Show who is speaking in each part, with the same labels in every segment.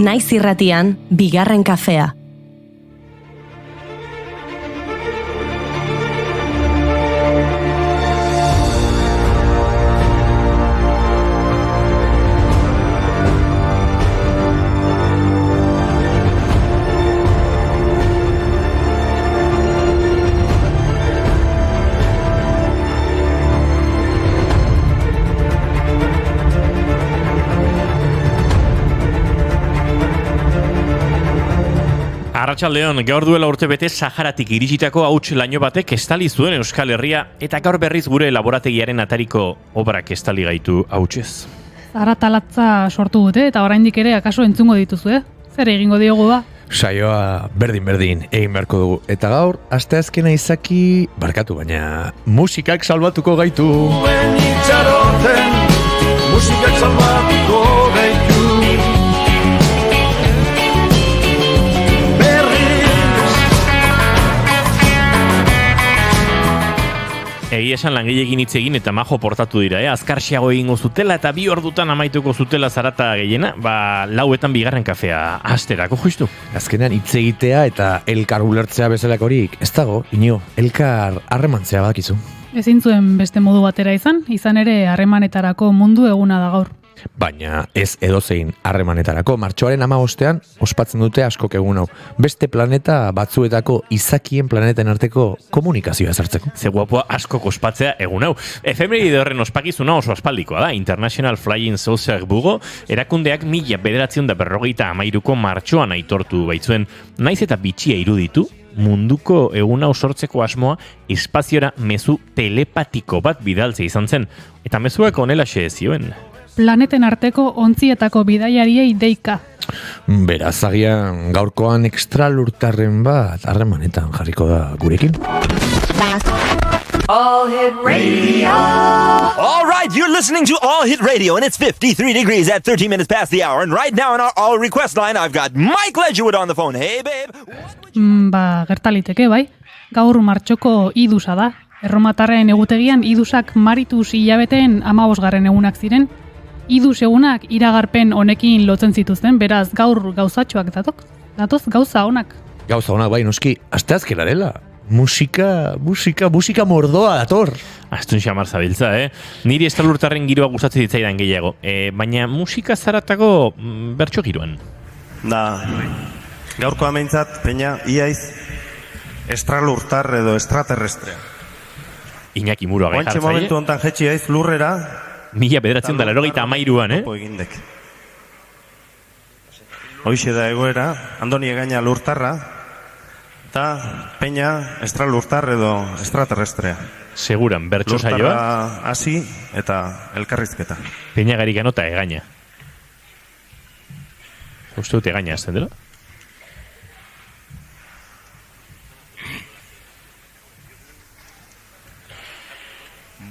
Speaker 1: Naiz irratian, bigarren kafea.
Speaker 2: Arratsaldeon, gaur duela urtebete Saharatik iritsitako hauts laino batek estali zuen Euskal Herria eta gaur berriz gure laborategiaren atariko obrak estali gaitu hautsez.
Speaker 3: Zaratalatza sortu dute eta oraindik ere akaso entzungo dituzue. Zer egingo diogu ba?
Speaker 4: Saioa berdin egin beharko dugu. Eta gaur, asteazkena izaki barkatu, baina musikak salbatuko gaitu.
Speaker 5: Musikak salbatuko gaitu.
Speaker 2: Egia esan langileekin hitz egin eta majo portatu dira, azkarxiago egingo zutela eta 2 ordutan amaituko zutela zarata gehiena, 4etan bigarren kafea asterako justu.
Speaker 4: Azkenean hitz egitea eta elkar ulertzea bezalakorik, ez dago, Inigo, elkar harremantzea badakizu.
Speaker 3: Ezin zuen beste modu batera izan ere harremanetarako mundu eguna da gaur.
Speaker 4: Baina ez edozein harremanetarako. Martxoaren 15ean ospatzen dute askok egun hau. Beste planeta batzuetako izakien planeten arteko komunikazioa ezartzeko.
Speaker 2: Ze guapoa askok ospatzea egun hau. Efemeride horren ospakizuna oso aspaldikoa da. International Flying Saucer Bureau erakundeak 1953ko martxoan aitortu baitzuen. Naiz eta bitxia iruditu, munduko egun hau sortzeko asmoa espaziora mezu telepatiko bat bidaltzea izan zen. Eta mezuak honelaxe zioen.
Speaker 3: Planeten arteko ontzietako bidaiariei deika.
Speaker 4: Beraz, agian gaurkoan ekstralurtarren bat harremanetan jarriko da gurekin.
Speaker 6: All Hit Radio.
Speaker 5: All right, you're listening to All Hit Radio, and it's 53 degrees at 13 minutes past the hour. And right now on our All Request line, I've got Mike Ledgerwood on the phone. Hey, babe.
Speaker 3: Gertaliteke, bai. Gaur martxoko idusa da. Erromatarren egutegian idusak maritus hilabeteen 15. egunak ziren. Idus egunak iragarpen honekin lotzen zituzten, beraz gaur gauzatxoak datoz gauza honak.
Speaker 4: Gauza honak bai, noski, asteazkena dela. Musika mordoa dator.
Speaker 2: Astun xamar zabiltza, Niri estralurtarren giroa gustatzen ditzaidan gehiago. Baina musika zaratako bertso giroan.
Speaker 7: Da, gaurko ameintzat, peña, iaiz, estralurtar edo estraterrestrea.
Speaker 2: Iñaki Murua gai
Speaker 7: jartzaile. Oantxe momentu ontan jetxi aiz lurrera,
Speaker 2: 1983
Speaker 7: Hoixe da egoera, Andoni Egaña lurtarra, eta peña estralurtar edo estraterrestrea.
Speaker 2: Seguran, bertso saioa.
Speaker 7: Lurtarra hasi eta elkarrizketa.
Speaker 2: Peña Garikano eta Egaña. Uste dut Egaña azten dela?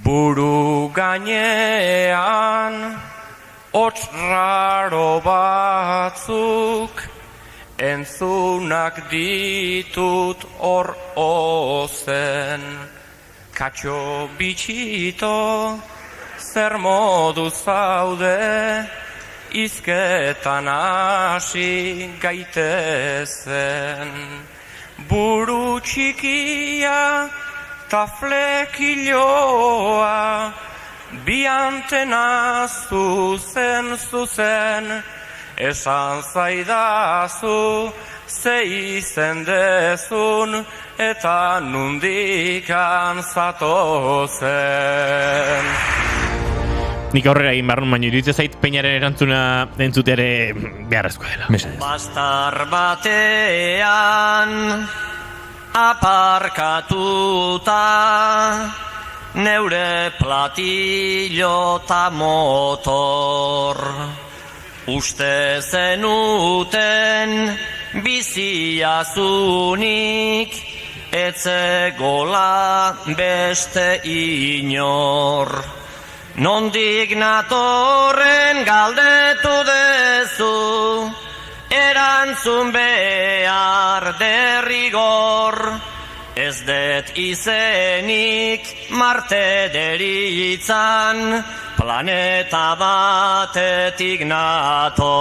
Speaker 8: Buru gainean hots raro batzuk entzunak ditut hor ozen. Katxo bitxito zer modu zaude izketan hasi gaitezen. Buru txikia ta flekiloa, bi antena zuzen, esan zaidazu, ze izen dezun, eta nundikan zatozen.
Speaker 2: Nik aurrera egin barrun, baino iruditzen zait Peñaren erantzuna entzuteare beharrezkoa dela.
Speaker 8: Bastar batean aparkatuta neure platillo ta motor. Uste zenuten biziazunik etzegola beste inor. Nondik natorren galdetu dezu, erantzun behar derrigor, Ez det izenik Marte deritzan, planeta batetik nator.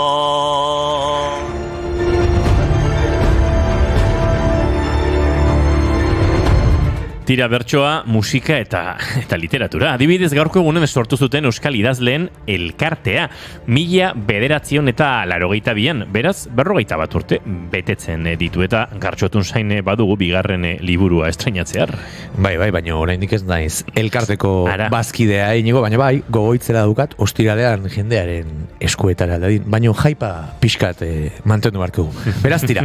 Speaker 2: Tira bertsoa, musika eta literatura. Adibidez, gaurko egunen sortu zuten euskal idazleen elkartea. 1982, beraz, 41 urte betetzen ditu eta Gartxotun zain badugu bigarren liburua estrainatzear.
Speaker 4: Bai, baina oraindik ez naiz elkarteko bazkidea inigo, baina bai, gogoitzera dukat, ostiralean jendearen eskuetara dadin, baina jaipa pixkat mantendu barkegu. Beraz, tira,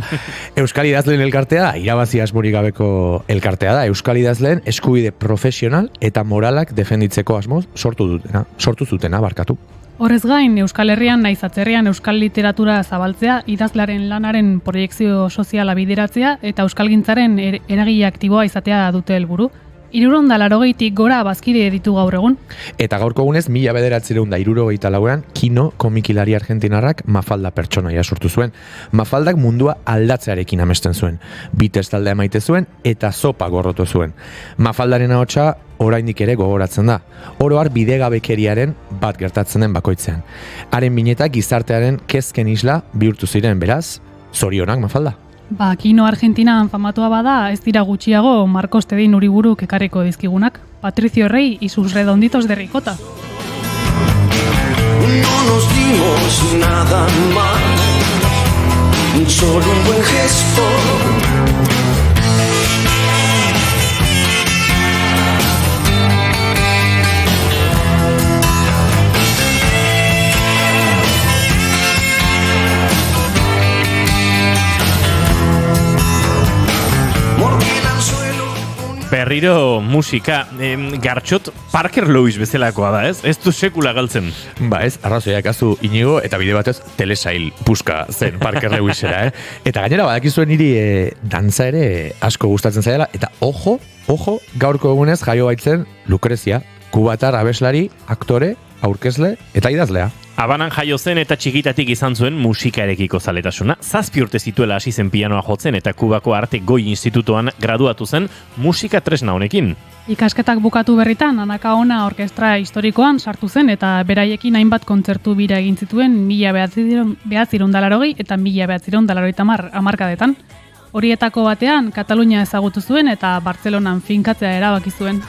Speaker 4: euskal idazleen elkartea, irabazi asmorik gabeko elkartea da, euskal idazleen eskubide profesional eta moralak defenditzeko asmoz sortu zutena barkatu.
Speaker 3: Horrez gain, Euskal Herrian naiz atzerrian euskal literatura zabaltzea, idazlearen lanaren proiekzio soziala bideratzea eta euskalgintzaren eragile aktiboa izatea dute helburu. 380tik gora bazkide ditu gaur egun.
Speaker 4: Eta gaurko egunez, 1974an Kino komikilari argentinarrak Mafalda pertsonaia sortu zuen. Mafaldak mundua aldatzearekin amesten zuen. Bitez taldea maite zuen eta zopa gorrotu zuen. Mafaldaren ahotsa oraindik ere gogoratzen da. Oro har bidegabekeriaren bat gertatzen den bakoitzean. Haren binetak gizartearen kezken isla bihurtu ziren, beraz, zorionak Mafalda.
Speaker 3: Kino Argentinan famatua bada, ez dira gutxiago Marcos Tedin Uriburuk ekarriko dizkigunak. Patricio Rey y sus redonditos de ricota.
Speaker 6: No nos dimos nada más, solo un buen gesto.
Speaker 2: Berriro musika, Gartxot Parker Lewis bezalakoa da, ez? Ez du sekula galtzen.
Speaker 4: Ba ez, arrazoiak azu inigo eta bide batez telesail puska zen Parker Lewisera, Eta gainera badakizuen niri dantza ere asko gustatzen zaidala, eta ojo, gaurko egunez jaio baitzen Lucrezia, kubatar abeslari, aktore, aurkezle eta idazlea.
Speaker 2: Habanan jaio zen eta txikitatik izan zuen musikarekiko zaletasuna. 7 urte zituela hasi zen pianoa jotzen eta Kubako Arte Goi Institutoan graduatu zen musika tresna honekin.
Speaker 3: Ikasketak bukatu berritan, Anakaona Orkestra Historikoan sartu zen eta beraiekin hainbat kontzertu bira egin zituen 1980 eta 1990 hamarkadetan. Horietako batean, Katalunia ezagutu zuen eta Bartzelonan finkatzea erabaki zuen.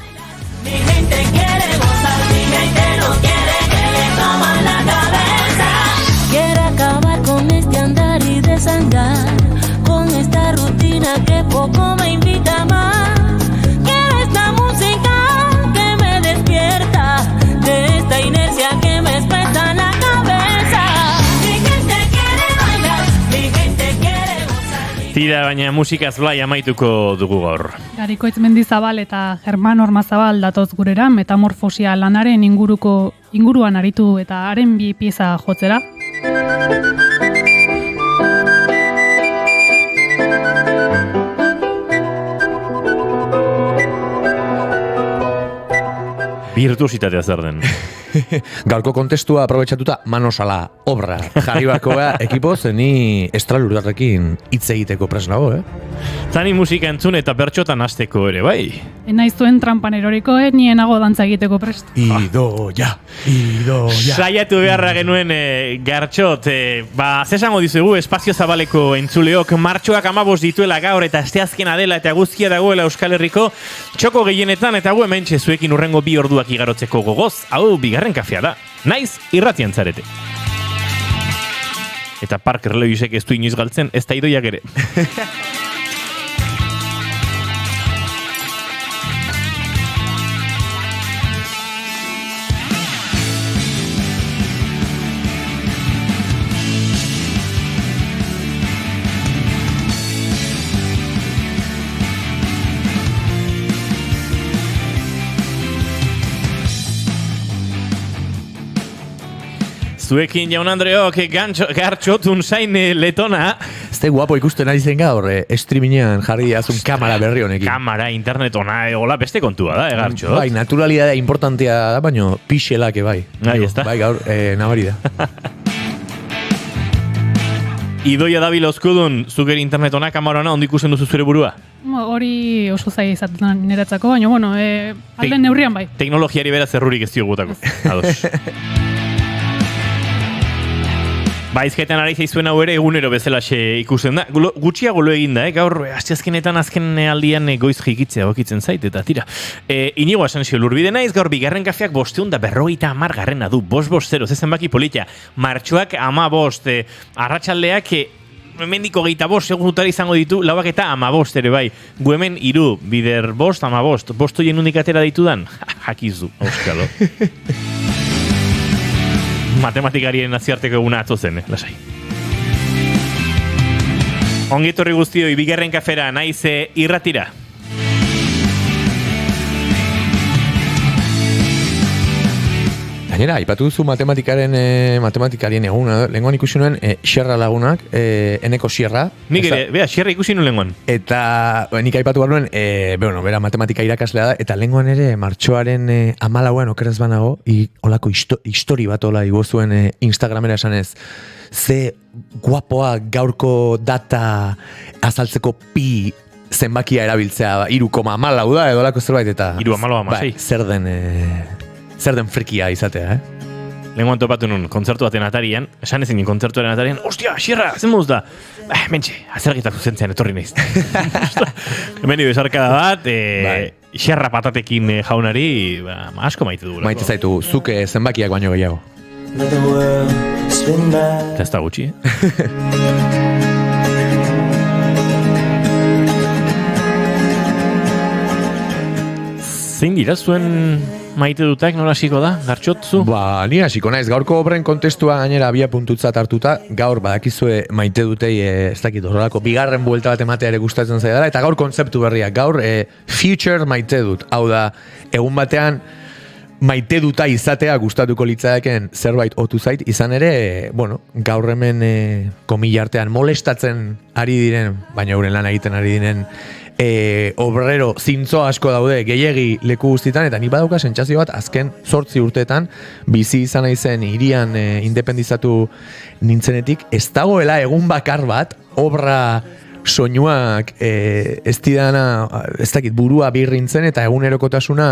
Speaker 9: Mi gente quiere gozar, mi gente no quiere que le toman la cabeza. Quiere acabar con este andar y desangar, con esta rutina que poco me invita más. Quiero esta música que me despierta, de esta inercia que me espesa la cabeza. Mi gente quiere bailar, mi gente quiere gozar.
Speaker 2: Tira, baina musikaz blai amaituko dugu gaur.
Speaker 3: Garikoitz Mendizabal eta Germán Ormazabal datoz gurera metamorfosia lanaren inguruan aritu eta haren bi pieza jotzera.
Speaker 2: Virtuositatea zer den.
Speaker 4: Gaurko kontestua aprobetxatuta Manosala obra jarri bakoa ekipo zeni estralurdarrekin hitz egiteko pres nago,
Speaker 2: Zani musika entzun eta bertxotan hasteko ere, bai?
Speaker 3: Naiz zuen trampan eroriko, nienago dantza egiteko prest.
Speaker 4: Idoia.
Speaker 2: Saiatu beharra genuen Gartxot, zesango dizugu espazio zabaleko entzuleok martxoak 15 dituela gaur eta asteazkena dela eta guzkia dagoela Euskal Herriko txoko gehienetan eta gu hementxe zuekin urrengo 2 orduak igarotzeko gogoz, hau bigarren kafea da, naiz irratian zarete. Eta Parker Lewisek ez du inoiz galtzen, ez da idoiak ere. Zuekin jaun Andreok Gartxotun zain letona.
Speaker 4: Este guapo ikusten ari zen gaur, streamingean jarri azun kamera berri honekin.
Speaker 2: Kamera, internet ona, hola beste kontua da, Gartxot?
Speaker 4: Bai, naturalidadea importantea da, baino pixelake bai. Bai, gaur, nabari da.
Speaker 2: Idoia dabil oskudun, zuker internet ona, kamera ona, ondik usen duzu zure burua?
Speaker 3: Hori oso zaila izaten niretzako, baina, bueno, alden neurrian bai.
Speaker 2: Teknologiari bera zerrurik ez diogutako. Ados. Baizketan ari zaizuen hau ere egunero bezalaxe ikusten da. Gutxiago lo egin da, gaur asteazkenetan azken aldian goiz jikitzea okitzen zait, eta tira. Inigo Asanzio lurbide naiz, gaur bigarren kafeak 550 garrena du, 5-0, zezen baki politia. Martxoak 15, arratsaldeak mendiko 25 segundutara izango ditu, lauak eta 15 ere bai. Gu hemen 3, bider 5, 15, 5 jenundik atera ditudan, jakizu, auskalo. Matematikarien nazioarteko eguna atzo zen, lasai. Ongi etorri guztioi, bigarren kafera, naiz irratira.
Speaker 4: Gainera, aipatu duzu matematikarien eguna, lenguan ikusi nuen Xerra lagunak, Eneko Xerra.
Speaker 2: Nik ere, bea, Xerra ikusi nuen lenguan.
Speaker 4: Eta nik aipatu behar nuen, bera matematika irakaslea da, eta lenguan ere martxoaren 14 okeraz banago, olako histori bat ola igozuen Instagramera esanez, ze guapoa gaurko data azaltzeko pi zenbakia erabiltzea, 3,14 da, edo olako zerbait, eta
Speaker 2: 3,14.
Speaker 4: Zer den frikia izatea,
Speaker 2: Lenguan topatu nun, kontzertu baten atarian, esan ezin kontzertuaren atarian, ostia, Xerra, zen moduz da? Mentxe, azergitako zentzean etorri naiz. Hemen bezarkada bat, Xerra patatekin jaunari, asko maite du.
Speaker 4: Maite zaitu, zuke zenbakiak baino gehiago.
Speaker 2: Eta ez da gutxi, Zein dira zuen maite dutak, nola hasiko da? Gartxotzu?
Speaker 4: Ni hasiko naiz, gaurko obren kontestua gainera abia puntutzat hartuta, gaur badakizue maite dutei, ez dakit, horrelako bigarren buelta bat ematea ere gustatzen zaidala, eta gaur kontzeptu berriak, gaur future maite dut, hau da, egun batean maite duta izatea gustatuko litzadaken zerbait otu zait, izan ere, gaur hemen komilla artean molestatzen ari diren, baina euren lan egiten ari diren obrero zintzo asko daude gehiegi leku guztietan, eta nik badauka sentsazio bat azken 8 urteetan bizi izan naizen hirian independizatu nintzenetik, ez dagoela egun bakar bat obra soinuak ez didana, ez dakit, burua birrintzen eta egunerokotasuna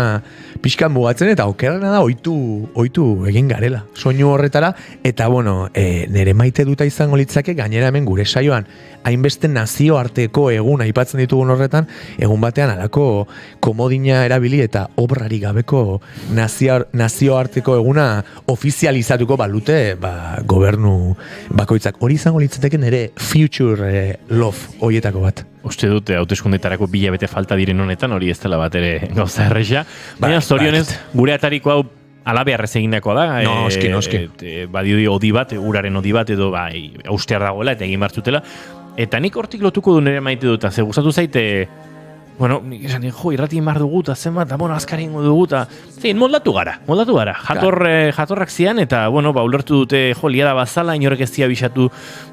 Speaker 4: pixkan mugatzen, eta okerrena da oitu egin garela soinu horretara, eta nire maite duta izango litzake gainera hemen gure saioan hainbeste nazioarteko egun aipatzen ditugun horretan, egun batean alako komodina erabili eta obrari gabeko nazioarteko eguna ofizializatuko balute gobernu bakoitzak. Hori izango litzateke nire future love hoietako bat.
Speaker 2: Uste dute hauteskundetarako 2 hilabete falta diren honetan, hori ez dela bat ere gauza erresa. Baina zorionez, gure atariko hau alabearrez egindakoa da.
Speaker 4: Noski.
Speaker 2: Badio odi bat, uraren odi bat, edo austear dagoela eta egin bartzutela. Eta nik hortik lotuko du nire maite dut, ze gustatu zaite, nik esan irrati mar dugu, eta zenbat, azkari ingo dugu, eta moldatu gara. Jatorrak zian, eta, ulertu dute, liada bazala, inorek ez bisatu,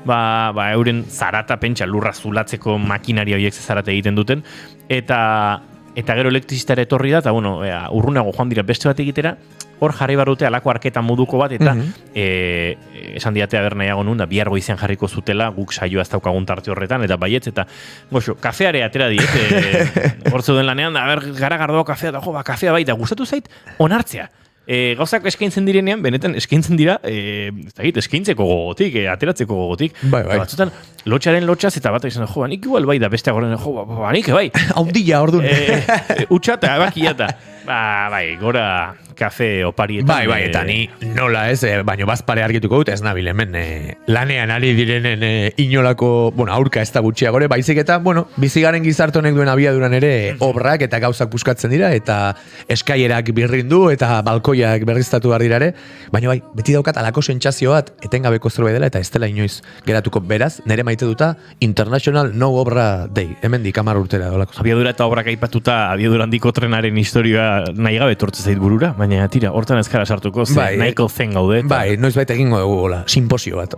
Speaker 2: euren zarata, pentsa, lurra zulatzeko makinaria horiek zarata egiten duten, eta gero elektrizistara etorri da, eta, urrunago joan dira beste bat egitera, hor jarri barrute alako arketa moduko bat, eta esan diatea nahiago nun, da bihar goizean jarriko zutela, guk saioa ez daukagun tarte horretan, eta baietz, eta kafeare atera diet, hor zeuden lanean, gara gardoa kafea, da kafea bai, da gustatu zait, onartzea. Gauzak eskaintzen direnean, benetan eskaintzen dira, eskaintzeko gogotik, ateratzeko gogotik. Batzutan, lotxaren lotxaz, eta bat izan, nik igual bai da beste agoren, nik bai.
Speaker 4: Haundilla, orduan.
Speaker 2: Utxata, bakiata. Gora kafe oparietan.
Speaker 4: Eta ni nola ez, baino bazpare argituko dut, ez nabil hemen lanean ari direnen inolako, aurka ez da gutxia gore, baizik eta, bizigaren gizarte honek duen abiaduran ere obrak eta gauzak puskatzen dira, eta eskaierak birrindu, eta balkoiak berriztatu behar dira ere, baina beti daukat alako sentsazio bat, etengabeko zerbait dela, eta ez dela inoiz geratuko, beraz, nire maite duta International No Obra Day, hemen dik 10 urtera dolako.
Speaker 2: Abiadura eta obrak aipatuta, abiadura handiko trenaren historia nahi gabe tortze zait burura, baina tira, hortan ezkara sartuko, nahiko zen gaude.
Speaker 4: Noiz baita egingo dugu, simposio bat,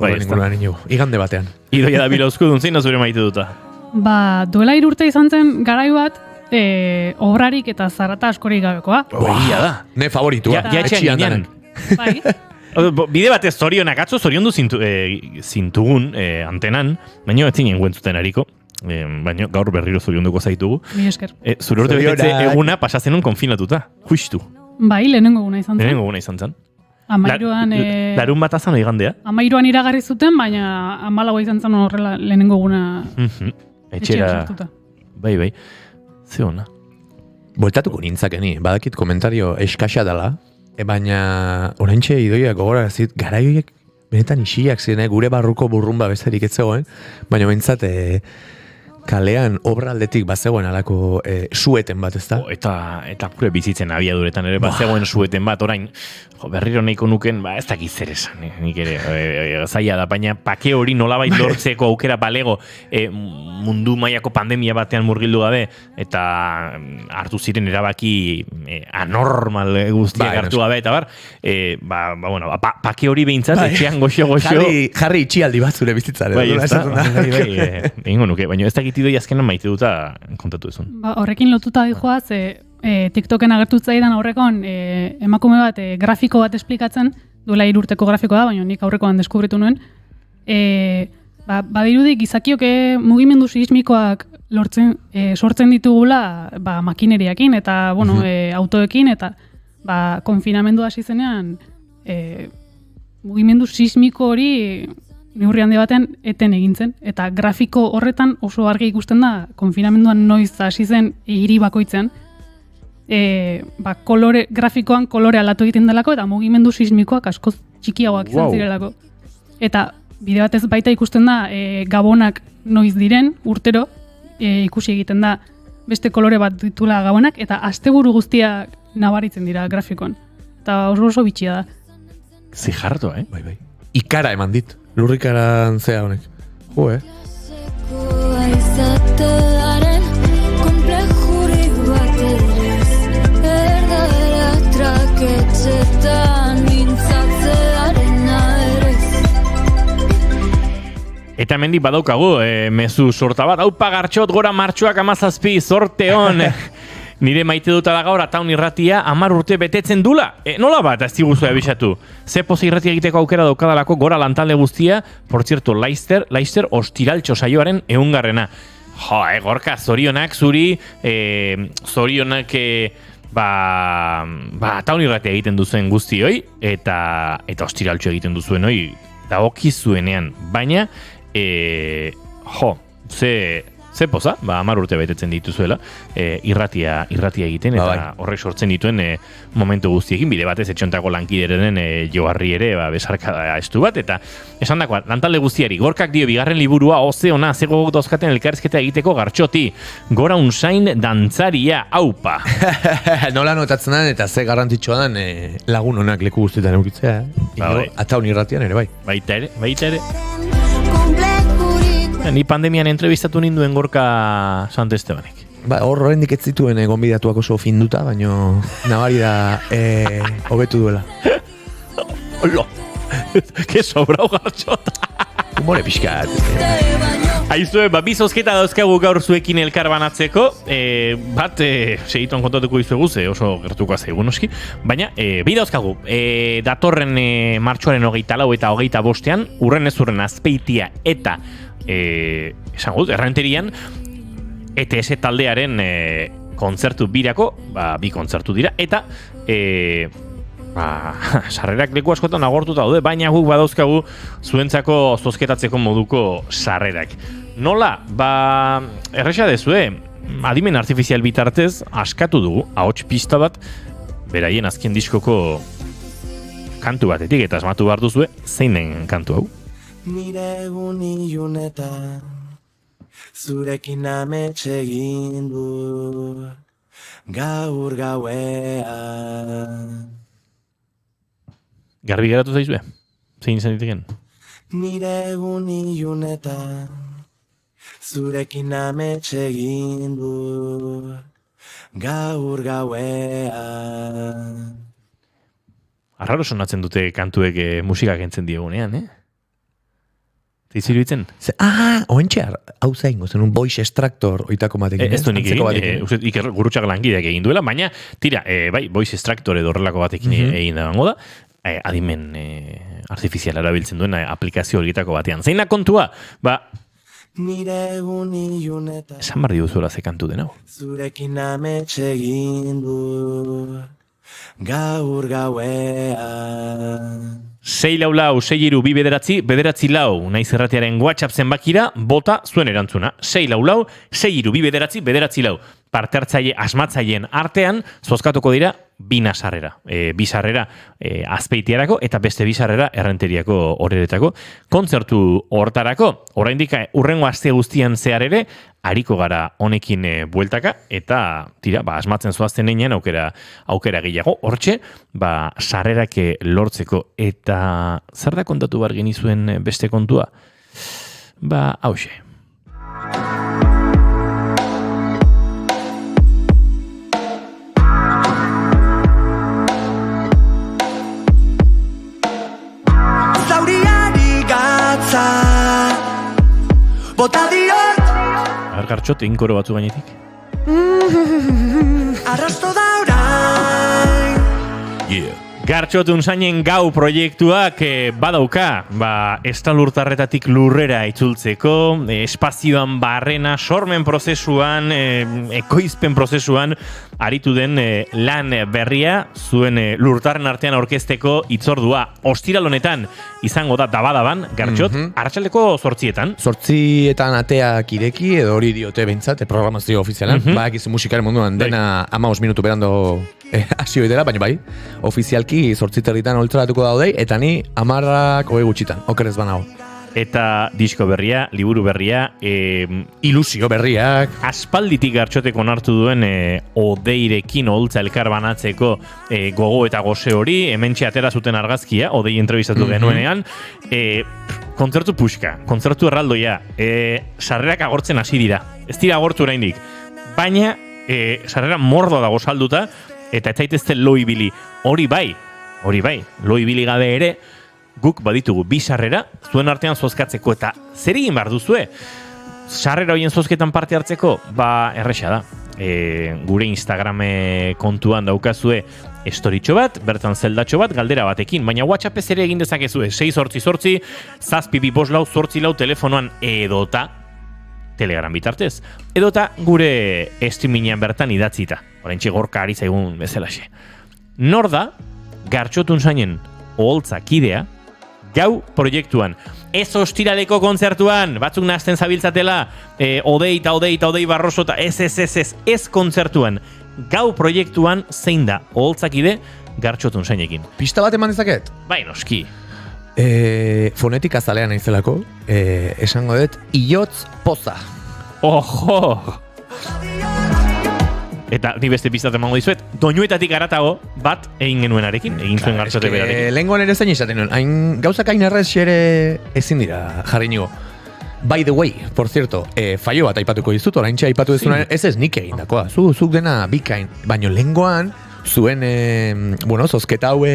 Speaker 4: igande batean.
Speaker 2: Idoia da bilauzko dun zein da zure maite duta?
Speaker 3: Duela 3 urte izan zen garai bat, obrarik eta zarata askorik gabekoa.
Speaker 2: Da.
Speaker 4: Ne favoritua.
Speaker 2: Etxian ginen. Bide batez zorionak atzo zoriondu zintugun antenan, baina ez zinen guentzuten hariko. baina gaur berriro zorionduko zaitugu.
Speaker 3: Mi esker.
Speaker 2: Zure urte betetze eguna pasazenon konfinatuta, justu.
Speaker 3: Bai, lehenengo guna izan zen.
Speaker 2: Lehenengo guna izan zen.
Speaker 3: Amairuan...
Speaker 2: Larun bat azan igandea.
Speaker 3: Amairuan iragarri zuten, baina 14 izan zen horrela lehenengo guna etxean sartuta.
Speaker 2: Bai. Ze hona.
Speaker 4: Bueltatuko nintzakeni, badakit komentario eskasa dela, baina oraintxe idoiak gogorarazit, garaioiek benetan isiak ziren, gure barruko burrumba bezarik ez zegoen, baina behintzat kalean obra aldetik bazegoen alako sueten bat, ezta?
Speaker 2: Eta gure bizitzen abiaduretan ere bazegoen sueten bat, orain berriro nahiko nuken, ez dakit zer esan, nik ere zaila da, baina pake hori nolabait lortzeko aukera balego mundu mailako pandemia batean murgildu gabe, eta hartu ziren erabaki anormal guztiak hartu gabe, eta pake hori behintzat, etxean goxo.
Speaker 4: Jarri itxialdi bat zure bizitzaren.
Speaker 2: Bai, egingo nuke, baina ez dakit idoi azkenan maite duta kontatu ezun.
Speaker 3: Horrekin lotuta dijoaz, TikToken agertu zaidan aurrekon emakume bat grafiko bat esplikatzen, duela 3 urteko grafikoa da, baina nik aurrekoan deskubritu nuen. Badirudi gizakiok mugimendu sismikoak sortzen ditugula makineriakin eta autoekin, eta konfinamendu hasi zenean mugimendu sismiko hori neurri handi baten eten egin zen, eta grafiko horretan oso argi ikusten da konfinamenduan noiz hasi zen hiri bakoitzean, grafikoan kolore aldatu egiten delako, eta mugimendu sismikoak askoz txikiagoak izan zirelako. Eta bide batez baita ikusten da gabonak noiz diren urtero, ikusi egiten da beste kolore bat ditula gabonak, eta asteburu guztiak nabaritzen dira grafikoan. Eta oso bitxia da.
Speaker 2: Zijarto,
Speaker 4: Bai. Ikara eman dit. Lurrikaran zea honek.
Speaker 2: Eta hemendik badaukagu, mezu sorta bat, haupa gartxot gora martxoak 17, zorte hon. Nire maite duta da gaur Ataun irratia 10 urte betetzen dula. Nola bat, ez diguzu abisatu. Ze poza irratia egiteko aukera daukadalako gora lantalde guztia, por cierto, Leister ostiraltxo saioaren 100. Gorka, zorionak zuri, zorionak Ataun irratia egiten duzuen guztioi, eta ostiraltxo egiten duzuen hoi, dagokizuenean. Baina, ze poza, 10 urte betetzen dituzuela, irratia egiten, eta horrek sortzen dituen momentu guztiekin, bide batez etxontako lankideren joarri ere, besarka estu bat, eta esan dakoa, lantalde guztiari, Gorkak dio, bigarren liburua, oze ona, zego dauzkaten elkarrizketa egiteko gartxoti, gora unsain dantzaria, aupa.
Speaker 4: Nola notatzen den, eta ze garrantzitsua den lagun honak leku guztietan eukitzea, Ataun irratian ere, bai. Baita ere.
Speaker 2: Ni pandemian entrevistatu ninduen Gorka Sant Estebanek.
Speaker 4: Horrendik ez zituen gonbidatuak oso finduta, baino nabari da hobetu duela.
Speaker 2: Hola! Que sobrau gartxota!
Speaker 4: Humore pixkat.
Speaker 2: Aizue, bizozketa dauzkagu gaur zuekin elkar banatzeko, bat segituan kontatuko izuegu, oso gertuko azaigu noski, baina bi dauzkagu, datorren martxoaren 24 eta 25, urren ez urren Azpeitia eta esan gut, Errenterian, ETS taldearen kontzertu birako, bi kontzertu dira, eta sarrerak leku askotan agortuta daude, baina guk badauzkagu zuentzako zozketatzeko moduko sarrerak. Nola? Erresa dezue, adimen artifizial bitartez askatu dugu, ahots pista bat, beraien azken diskoko kantu batetik, eta asmatu behar duzue, zeinen kantu hau?
Speaker 6: Nire egun ilunetan zurekin ametxe egin du gaur gauean.
Speaker 2: Garbi geratu zaizue? Zein izan diteken?
Speaker 6: Nire egun ilunetan zurekin ametxe egin du gaur gauean.
Speaker 2: Arraro sonatzen dute kantuek musikak entzen diegunean, Ziziruitzen?
Speaker 4: Oentxe, hau zaingo, zen un voice extractor oitako batekin.
Speaker 2: Ez du nik egin, Iker Gurutxak lankideak egin duela, baina, tira, voice extractor edo horrelako batekin egin dagoengo da, adimen artifiziala erabiltzen duen aplikazio horietako batean. Zeina kontua?
Speaker 6: nire egun ilunetan.
Speaker 2: Esan barri duzuela ze kantu den hau.
Speaker 6: Zurekin ametxe egin du gaur gauean.
Speaker 2: 644-6-2-2-9 naiz erratiaren WhatsApp zenbakira bota zuen erantzuna. 644-6-2-2-9 parte hartzaile asmatzaileen artean zozkatuko dira bi sarrera. Bi sarrera Azpeitiarako eta beste bi sarrera Errenteriako horeretako kontzertu hortarako. Oraindik urrengo aste guztian zehar ere ariko gara honekin bueltaka eta tira, asmatzen zoazten einean aukera gehiago. Hortxe, sarrerak lortzeko eta zer da kontatu bar genizuen beste kontua? Hauxe.
Speaker 6: Bota diot
Speaker 2: Gartxot, inkoro batzu gainetik.
Speaker 6: Arrasto da orain.
Speaker 2: Gartxotun zainen gau proiektuak badauka, estalurtarretatik lurrera itzultzeko, espazioan barrena, sormen prozesuan, ekoizpen prozesuan, aritu den lan berria, zuen lurtarren artean aurkezteko itzordua. Ostiral honetan izango da dabadaban, Gartxot, arratsaldeko 8:00.
Speaker 4: 8:00 ateak ireki, edo hori diote behintzat, programazio ofizialan. Bakizu musikaren munduan dena 15 minutu berando hasio dela, baina bai, ofizialki 8:30 oltzaratuko daudei, eta ni 10:20 gutxitan, okerez banago.
Speaker 2: Eta disko berria, liburu berria,
Speaker 4: ilusio berriak.
Speaker 2: Aspalditik Gartxotek onartu duen Odeirekin oholtza elkar banatzeko gogo eta goze hori, hementxe atera zuten argazkia, Odei entrevistatu genuenean, kontzertu puxka, kontzertu erraldoia, sarrerak agortzen hasi dira. Ez dira agortu oraindik, baina sarrera mordo dago salduta, eta ez zaitezte lo ibili. Hori bai, lo ibili gabe ere, guk baditugu bi sarrera, zuen artean zozkatzeko, eta zer egin behar duzue? Sarrera horien zozketan parte hartzeko, erresa da. Gure Instagram kontuan daukazue storytxo bat, bertan zeldatxo bat, galdera batekin, baina WhatsAppez ere egin dezakezue, 688 724 telefonoan edota, Telegram bitartez, edota gure streamingean bertan idatzita. Oraintxe gorka ari zaigun bezalaxe. Nor da, Gartxotun zainen oholtza kidea, gau proiektuan. Ez ostiraleko kontzertuan, batzuk nahazten zabiltzatela, odei barroso eta ez kontzertuan. Gau proiektuan zein da oholtzakide Gartxotun zainekin.
Speaker 4: Pista bat eman dezaket?
Speaker 2: Bai, noski.
Speaker 4: Fonetika zalean naizelako, esango dut, iotz poza.
Speaker 2: Ojo! Eta ni beste piztat emango dizuet, doinuetatik aratago bat egin genuenarekin, egin zuen Gartxote berarekin.
Speaker 4: Lehengoan ere zain izaten nuen, gauzak hain errez ere ezin dira jarri nigo. By the way, por cierto, fallo bat aipatuko dizut, oraintxe aipatu dizuna, ez nik egindakoa, zuk dena bikain, baino lehengoan, zuen, zozketa hau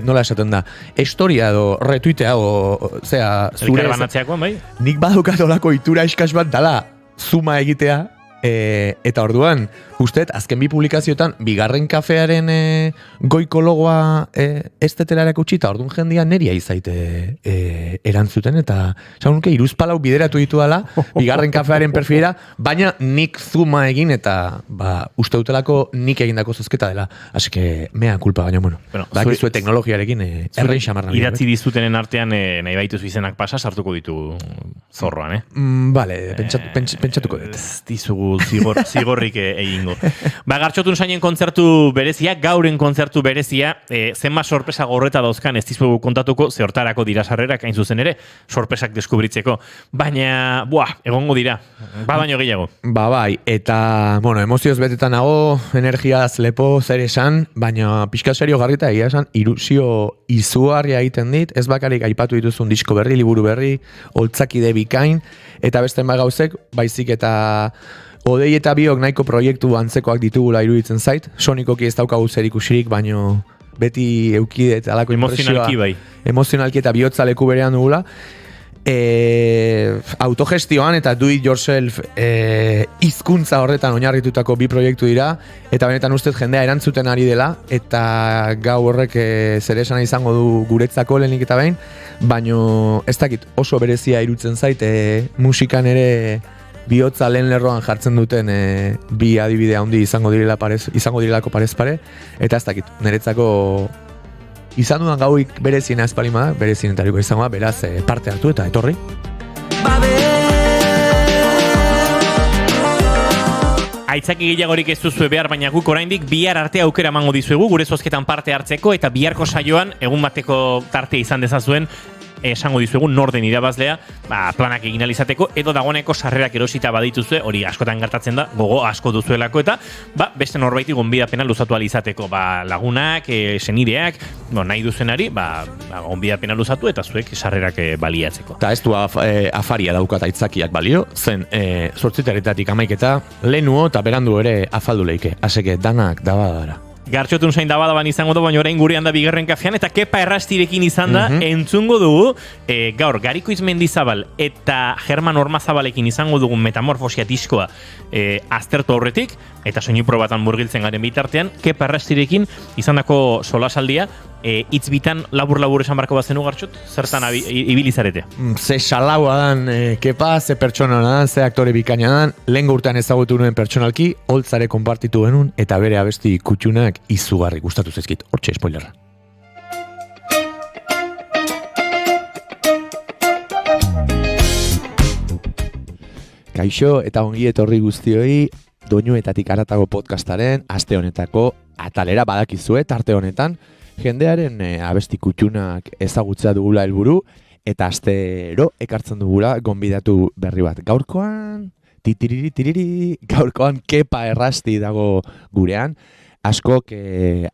Speaker 4: nola esaten da, historia edo retuitea o, zera, zure...
Speaker 2: Elkar banatzeakoan, bai?
Speaker 4: Nik badukat olako itura iskas bat dala zuma egitea, eta orduan, usteet, azken bi publikazioetan, bigarren kafearen goiko logoa ez tetelarako utxita, orduan jendia neria izaite erantzuten, eta nuke iruzpalau bideratu ditu dala, bigarren kafearen perfilera, baina nik zuma egin, eta uste dutelako nik egindako zozketa dela. Así que, mea kulpa, baina, bakizue teknologiarekin errein xamarra.
Speaker 2: Idatzi dizutenen artean nahi baituzu izenak pasa, sartuko ditu zorroan,
Speaker 4: Vale, pentsatuko dut.
Speaker 2: Ez dizugu zigorrik egingo. Gartxotun zainen kontzertu berezia, gauren kontzertu berezia, zenba sorpresa gorreta dauzkan, ez dizugu kontatuko, zehortarako dira sarrerak, hain zuzen ere, sorpresak deskubritzeko. Baina, egongo dira, baino gehiago.
Speaker 4: Bai, eta, emozioz betetan nago, energiaz lepo zer esan, baina pixka serio garrita egia esan, ilusio izugarria egiten dit, ez bakarik aipatu dituzun disko berri, liburu berri, holtzakide bikain, eta beste gauzek, baizik eta Odei eta biok nahiko proiektu antzekoak ditugula iruditzen zait. Sonikoki ez daukagu zer ikusirik, baino beti eukide eta alako impresioa.
Speaker 2: Emozionalki bai.
Speaker 4: Emozionalki eta bihotza leku berean dugula. Autogestioan eta do it yourself hizkuntza horretan oinarritutako bi proiektu dira, eta benetan ustez jendea erantzuten ari dela, eta gau horrek zer esana izango du guretzako lehenik eta behin, baino ez dakit oso berezia irutzen zait, musikan ere bihotza lehen lerroan jartzen duten bi adibide handi izango direlako parez pare, eta ez dakit, niretzako izan dudan gauik bereziena espalima da, berezienetariko izango da, beraz parte hartu eta etorri.
Speaker 2: Aitzaki gehiagorik ez duzue behar, baina guk oraindik bihar arte aukera emango dizuegu gure zozketan parte hartzeko, eta biharko saioan egun bateko tartea izan dezazuen esango dizuegu nor den irabazlea, planak egin alizateko, edo dagoeneko sarrerak erosita badituzue, hori askotan gertatzen da, gogo asko duzuelako, eta beste norbaiti gonbidapena luzatu alizateko, lagunak, senideak, nahi duzenari, gonbidapena luzatu, eta zuek sarrerak baliatzeko.
Speaker 4: Eta ez du afaria daukat aitzakiak balio, zen 8:00 11:00 lehenuo eta berandu ere afaldu leike, aseke danak dabadara.
Speaker 2: Gartxotun zain dabadaban izango du, baina orain gurean da bigarren kafean, eta Kepa Errastirekin izan da, entzungo dugu, gaur, Garikoiz Mendizabal eta German Ormazabalekin izango dugun Metamorfosia diskoa aztertu aurretik, eta soinu probatan murgiltzen garen bitartean, Kepa Errastirekin izandako solasaldia, hitz bitan labur esan barko bazenu Gartxot, zertan ibilizarete?
Speaker 4: Ze salaua dan Kepa, ze pertsona dan, ze aktore bikaina dan, lehen urtean ezagutu nuen pertsonalki, holtzare konpartitu genuen, eta bere abesti kutxunak izugarri gustatu zaizkit. Hortxe, spoilerra. Kaixo eta ongi etorri guztioi Doinuetatik Haratago podcastaren aste honetako atalera badakizue tarte honetan jendearen abesti kutxunak ezagutzea dugula helburu eta astero ekartzen dugula gonbidatu berri bat. Gaurkoan gaurkoan Kepa Errasti dago gurean. Askok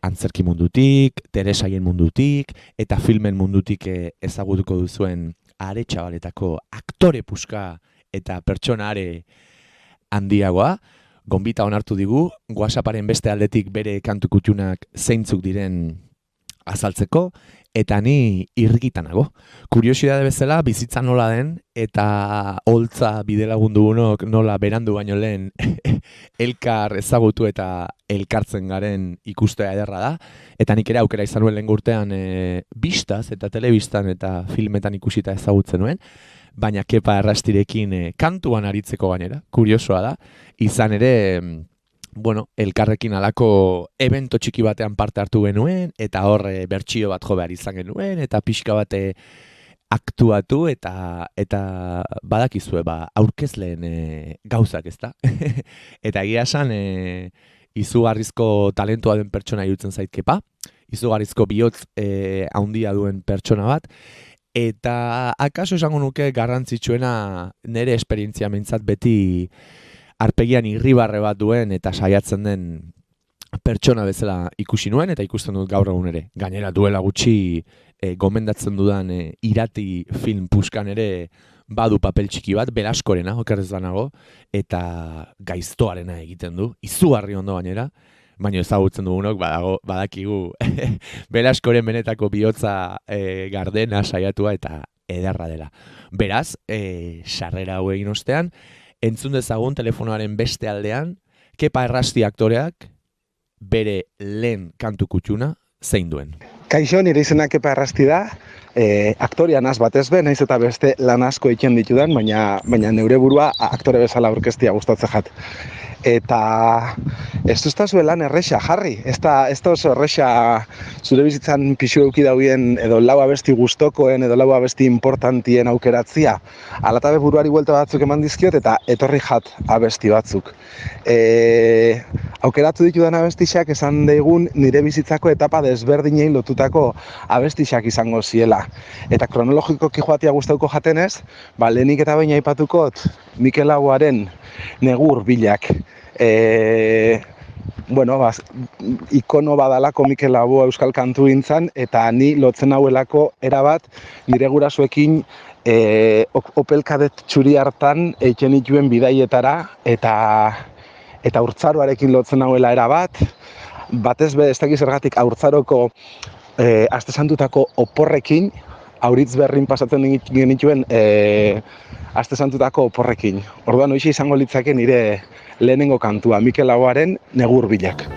Speaker 4: antzerki mundutik, Teresaien mundutik eta filmen mundutik ezagutuko duzuen are txabaletako aktore puska eta pertsona are handiagoa. Gonbita onartu digu, WhatsApparen beste aldetik bere kantu kutxunak zeintzuk diren azaltzeko, eta ni irgitanago. Kuriosidade bezala, bizitza nola den, eta holtza bidelagun dugunok nola berandu baino lehen elkar ezagutu eta elkartzen garen ikustea ederra da. Eta nik ere aukera izan nuen lehen urtean bistaz eta telebistan eta filmetan ikusita ezagutzen nuen, baina Kepa Errastirekin kantuan aritzeko gainera, kuriosoa da. Izan ere, elkarrekin alako evento txiki batean parte hartu genuen, eta hor bertsio bat jo behar izan genuen, eta pixka bate aktuatu, eta badakizue, aurkezleen gauzak, ezta? Eta egia esan, izugarrizko talentua den pertsona irutzen zait Kepa, izugarrizko bihotz handia duen pertsona bat, eta akaso esango nuke garrantzitsuena nire esperientzia mentzat beti arpegian irribarre bat duen eta saiatzen den pertsona bezala ikusi nuen eta ikusten dut gaur egun ere. Gainera duela gutxi gomendatzen dudan irati film puskan ere badu papel txiki bat, Belaskorena, okerrez banago, eta gaiztoarena egiten du, izugarri ondo gainera, baina ezagutzen dugunok badakigu Belaskoren benetako bihotza gardena saiatua eta ederra dela. Beraz, sarrera hau egin ostean, entzun dezagun telefonoaren beste aldean, Kepa Errasti aktoreak bere lehen kantu kutxuna zein duen.
Speaker 10: Kaixo, nire izena Kepa Errasti da, aktoria naz batez be, naiz eta beste lan asko egiten ditudan, baina neure burua aktore bezala aurkeztia gustatzen jat. Eta ez duztazue lan erresa jarri, ez da oso erresa zure bizitzan pixu euki dauen edo lau abesti gustokoen edo lau abesti importantien aukeratzia. Alatabe buruari buelta batzuk eman dizkiot eta etorri jat abesti batzuk. Aukeratu ditudan abestixak esan daigun nire bizitzako etapa desberdinei lotutako abestixak izango ziela. Eta kronologikoki joatia gustauko jatenez, lehenik eta baina aipatukot Mikel Laboaren Negur bilak. Ikono badalako Mikel Laboa euskal kantu gintzan, eta ni lotzen hauelako erabat nire gurasoekin Opel Kadett txuri hartan eiken ituen bidaietara, eta haurtzaroarekin lotzen hauela erabat, batez be, ez dakiz zergatik haurtzaroko aste santutako oporrekin, auritz berrin pasatzen genituen aste santutako oporrekin. Orduan hoxe izango litzake nire lehenengo kantua, Mikel Laboaren Negur Bilak.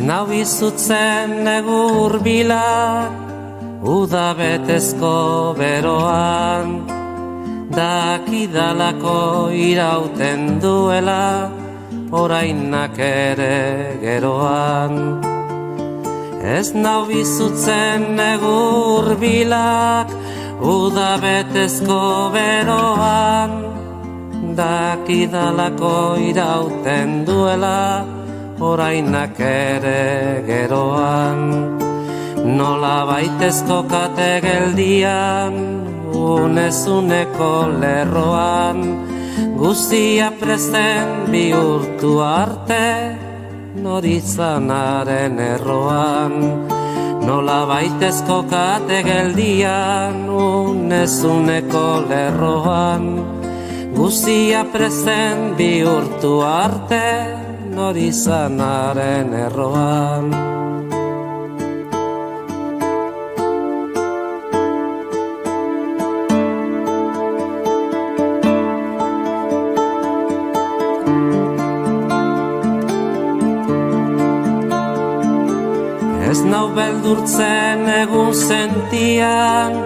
Speaker 11: Nau izutzen negur bilak, uda betezko beroan, dakidalako irauten duela, orainak ere geroan. Ez nau izutzen negur bilak, uda betezko beroan, dakidalako irauten duela, orainak ere geroan. Nola baitezko kate geldian, unezuneko lerroan, guztia presten bihurtu arte, norizanaren erroan. Nola baitezko kate geldian, unezuneko lerroan, guztia presten bihurtu arte, norizanaren erroan. Ez nau beldurtzen egun sentian,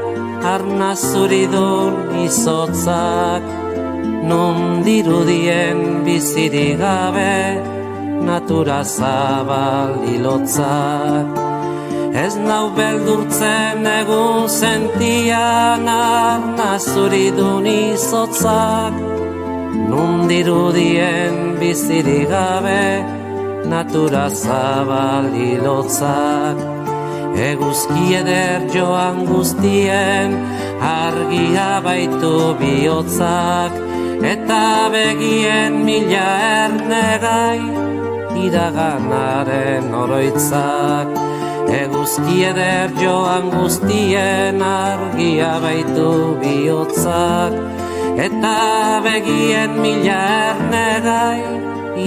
Speaker 11: arnazuridun izotzak, nun dirudien bizirik gabe, natura zabal hilotzak. Ez nau beldurtzen egun sentian, arnazuridun izotzak, nun dirudien bizirik gabe, natura zabal hilotzak. Eguzki eder joan guztien, argia baitu bihotzak, eta begien mila ernegai, iraganaren oroitzak. Eguzki eder joan guztien, argia baitu bihotzak, eta begien mila ernegai,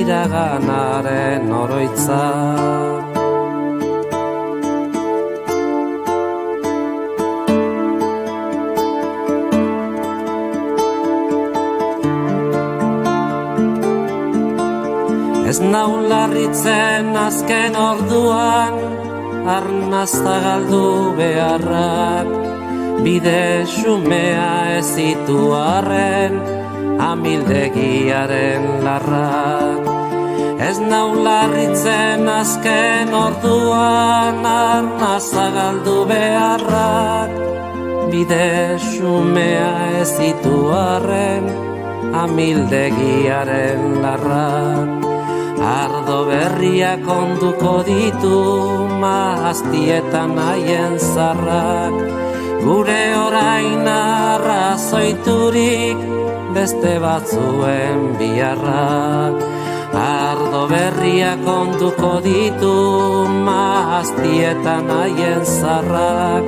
Speaker 11: iraganaren oroitzak. Ez nau larritzen azken orduan, arnazta galdu beharrak, bide xumea ez zitu arren, amildegiaren larrak. Ez nau larritzen azken orduan, arnazta galdu beharrak, bide xumea ez zitu arren, amildegiaren larrak. Ardo berriak onduko ditu, mahastietan haien zarrak, gure orain arrazoiturik, beste batzuen biharrak. Ardo berriak onduko ditu, mahastietan haien zarrak,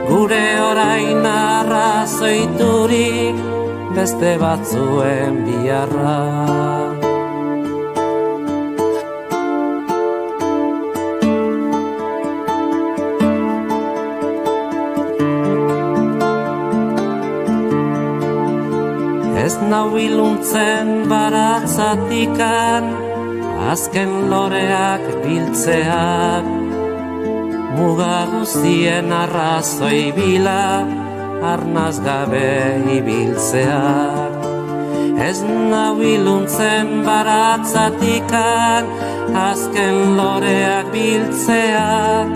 Speaker 11: gure orain arrazoiturik, beste batzuen biharrak. nau iluntzen baratzatikan, azken loreak biltzeak, muga guztien arrazoi bila, arnaz gabe ibiltzeak. Ez nau iluntzen baratzatikan, azken loreak biltzeak,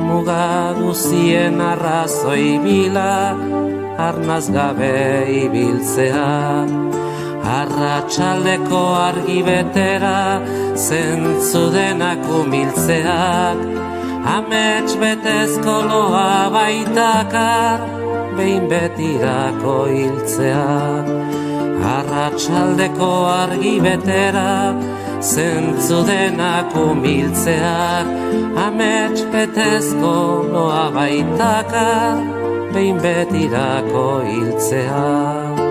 Speaker 11: muga guztien arrazoi bila, arnaz gabe ibiltzeak. Arratsaldeko argi betera, zentzu denak umiltzeak, amets betezko loa baitakar, behin betirako hiltzeak. Arratsaldeko argi betera, zentzu denak umiltzeak, amets betezko loa baitakar, behin betirako hiltzeak.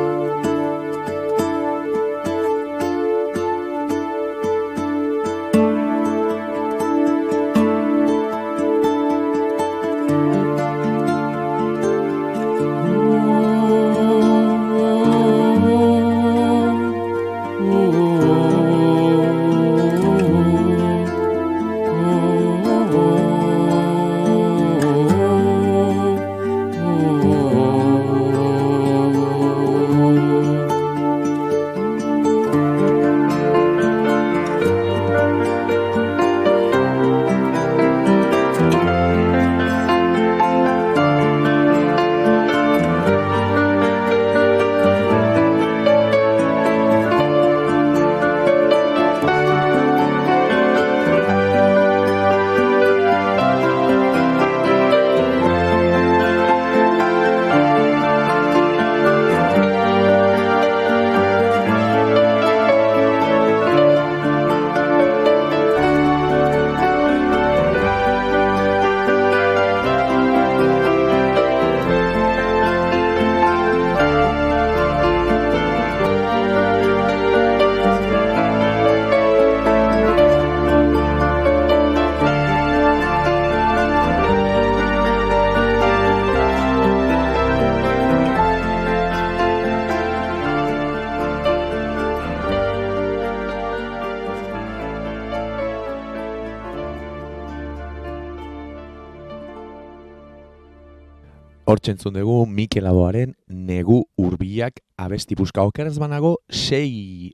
Speaker 4: Hortzentzun dugu Mikel Laboaren Negu Urbilak abesti buska. Okerrez banago 6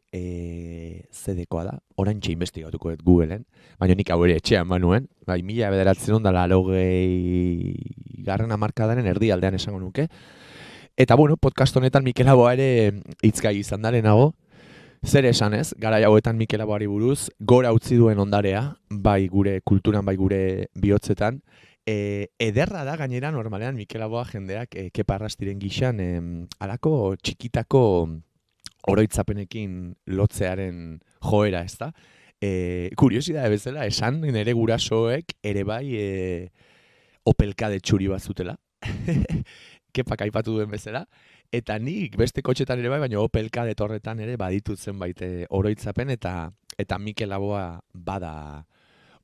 Speaker 4: CD-koa da. Oraintxe investigatuko dut Googleen, baina nik hau ere etxean banuen. Bai, 1980 hamarkadaren erdialdean esango nuke. Eta bueno, podcast honetan Mikel Laboa ere hitzgai izan darenago. Zer esanez, garai hauetan Mikel Laboari buruz gora utzi duen ondarea, bai gure kulturan, bai gure bihotzetan. Ederra da gainera normalean Mikel Laboa jendeak Kepa Arrastiren gixan halako txikitako oroitzapenekin lotzearen joera, ezta? Kuriosidade bezala esan nire gurasoek ere bai opelkade txuri bat zutela. Kepak aipatu duen bezala. Eta nik beste kotxetan ere bai, baina opelkade torretan ere baditut zenbait oroitzapen eta Mikel Laboa bada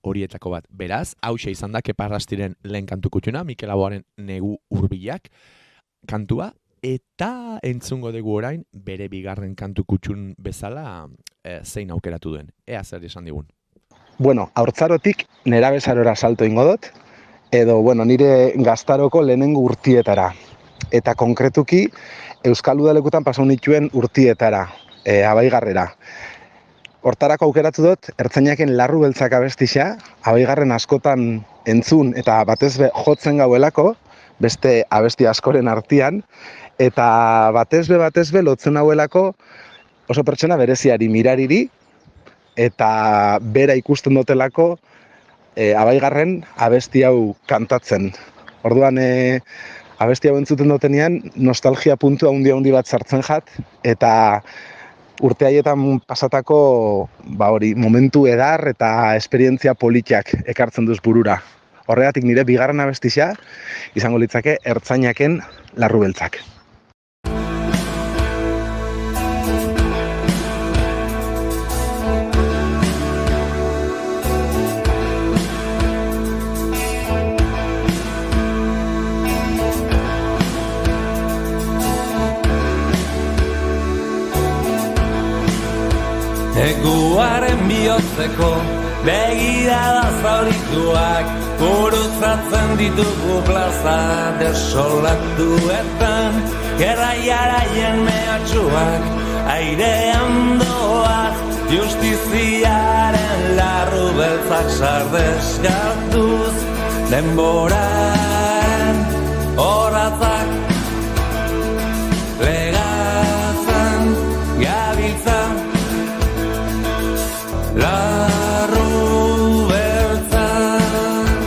Speaker 4: horietako bat. Beraz, hauxe izan da Kepa Arrastiren lehen kantu kutxuna, Mikel Laboaren Negu Urbilak kantua, eta entzungo dugu orain bere bigarren kantu kutxun bezala zein aukeratu duen. Ea zer esan digun.
Speaker 10: Bueno, haurtzarotik nerabezarora salto ingo dut, edo nire gaztaroko lehenengo urtietara. Eta konkretuki Euskal Udalekutan pasau nituen urtietara, Abaigarrera. Hortarako aukeratu dut, Ertzainaken Larru Beltzak abestixa, Abaigarren askotan entzun eta batez be jotzen gauelako, beste abesti askoren artean, eta batez be lotzen hauelako oso pertsona bereziari, Mirariri, eta bera ikusten dutelako Abaigarren abesti hau kantatzen. Orduan, abesti hau entzuten dutenean, nostalgia puntu handi bat sartzen jat, eta urte haietan pasatako momentu edar eta esperientzia politiak ekartzen duz burura. Horregatik nire bigarren abestixa izango litzake Ertzainaken Larru Beltzak.
Speaker 11: neguaren bihotzeko begirada zaurituak gurutzatzen ditugu plaza desolatuetan, gerraiaraien mehatxuak airean doaz, justiziaren larru beltzak sardeskatuz, denboraren horatzak legatzen gabiltza, larru beltzak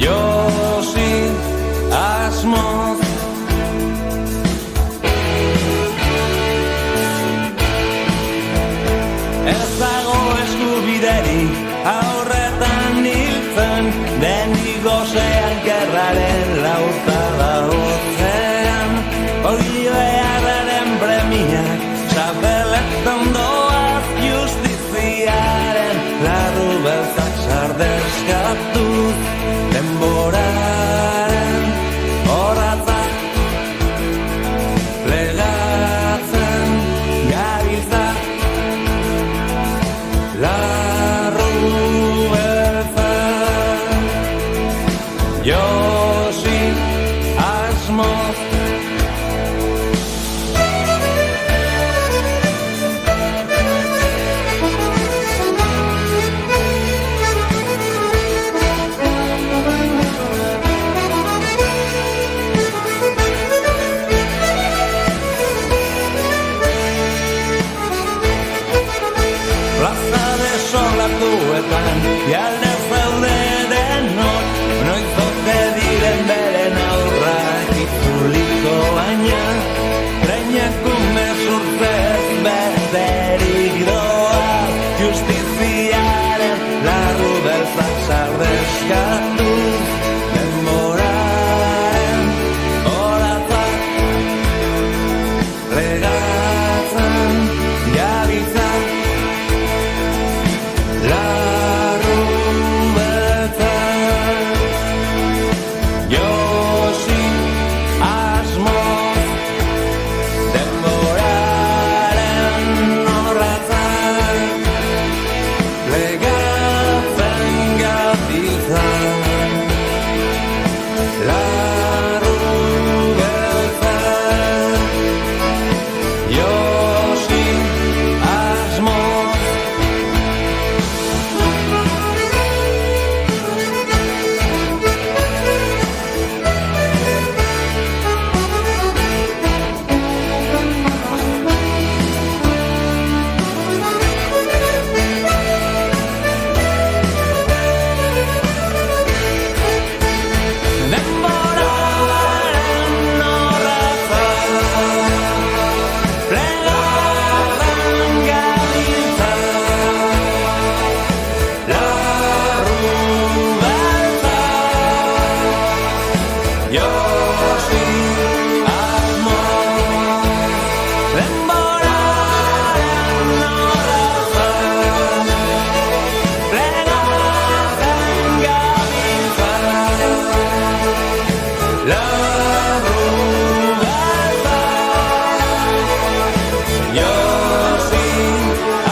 Speaker 11: Josi asmoz. Ez dago eskubiderik aurretan hiltzen, denik gozean gerraren lautada hotzean, hori beharraren premiak txapeletan doaz, justiziaren larru beltzak sardeskatuz, denboraren horatzak legatzen gabiltza, larru beltzak Josi asmoz. Plaza desolatuetan jalde zaude denok, noiz ote diren beren aurrak itzuliko baina, treinak umezurtzez besterik doa, justiziaren larru beltzak sardeskatuz, denboraren horatzak legatzen gabiltza, larru beltzak Josi asmoz, denboraren horratzak legatzen gabiltza, larru beltzak Josi asmoz. Denboraren horratzak legatzen gabiltza, larru beltzak Josi asmoz, denboraren horratzak legatzen gabiltza, larru beltzak Josi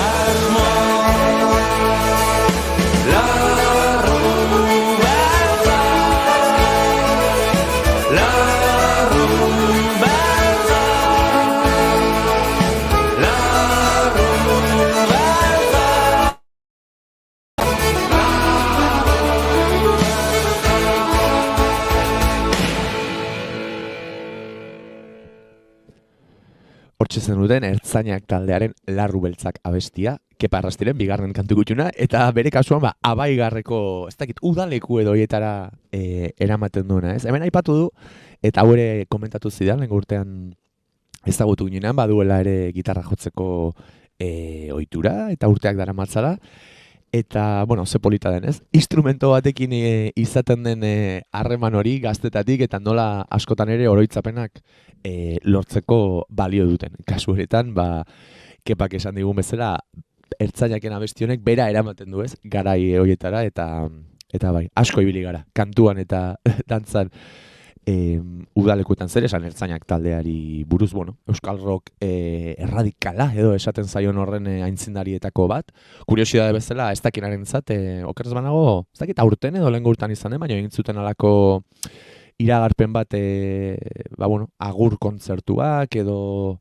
Speaker 11: asmoz, larru beltzak, larru beltzak, larru beltzak.
Speaker 4: Hortxe zenuten ertzainak taldearen larru beltzak abestia, Kepa Arrastiren bigarren kantu gutxuna, eta bere kasuan abaigarreko, ez dakit, udaleku edo hietara eramaten duena, ez? Hemen aipatu du, eta hau ere komentatu zidan, lehenko urtean ezagutu ginean, baduela ere gitarra jotzeko ohitura, eta urteak dara matzala, eta, bueno, ze polita denez, instrumento batekin izaten den harreman hori gaztetatik, eta nola askotan ere oroitzapenak lortzeko balio duten. Kasu horretan, Kepak esan digun bezala, ertzainak abestionek bera eramaten du, ez? Garai horietara, eta bai, asko ibili gara, kantuan eta dantzan udalekuetan zer esan ertzainak taldeari buruz, bueno, Euskal Rock erradikala edo esaten zaion horren aintzindarietako bat. Kuriosidade bezala, ez dakinarentzat, okerz banago, ez dakit aurten edo lehen urtan izan, baina egin zuten alako iragarpen bat, agur kontzertuak edo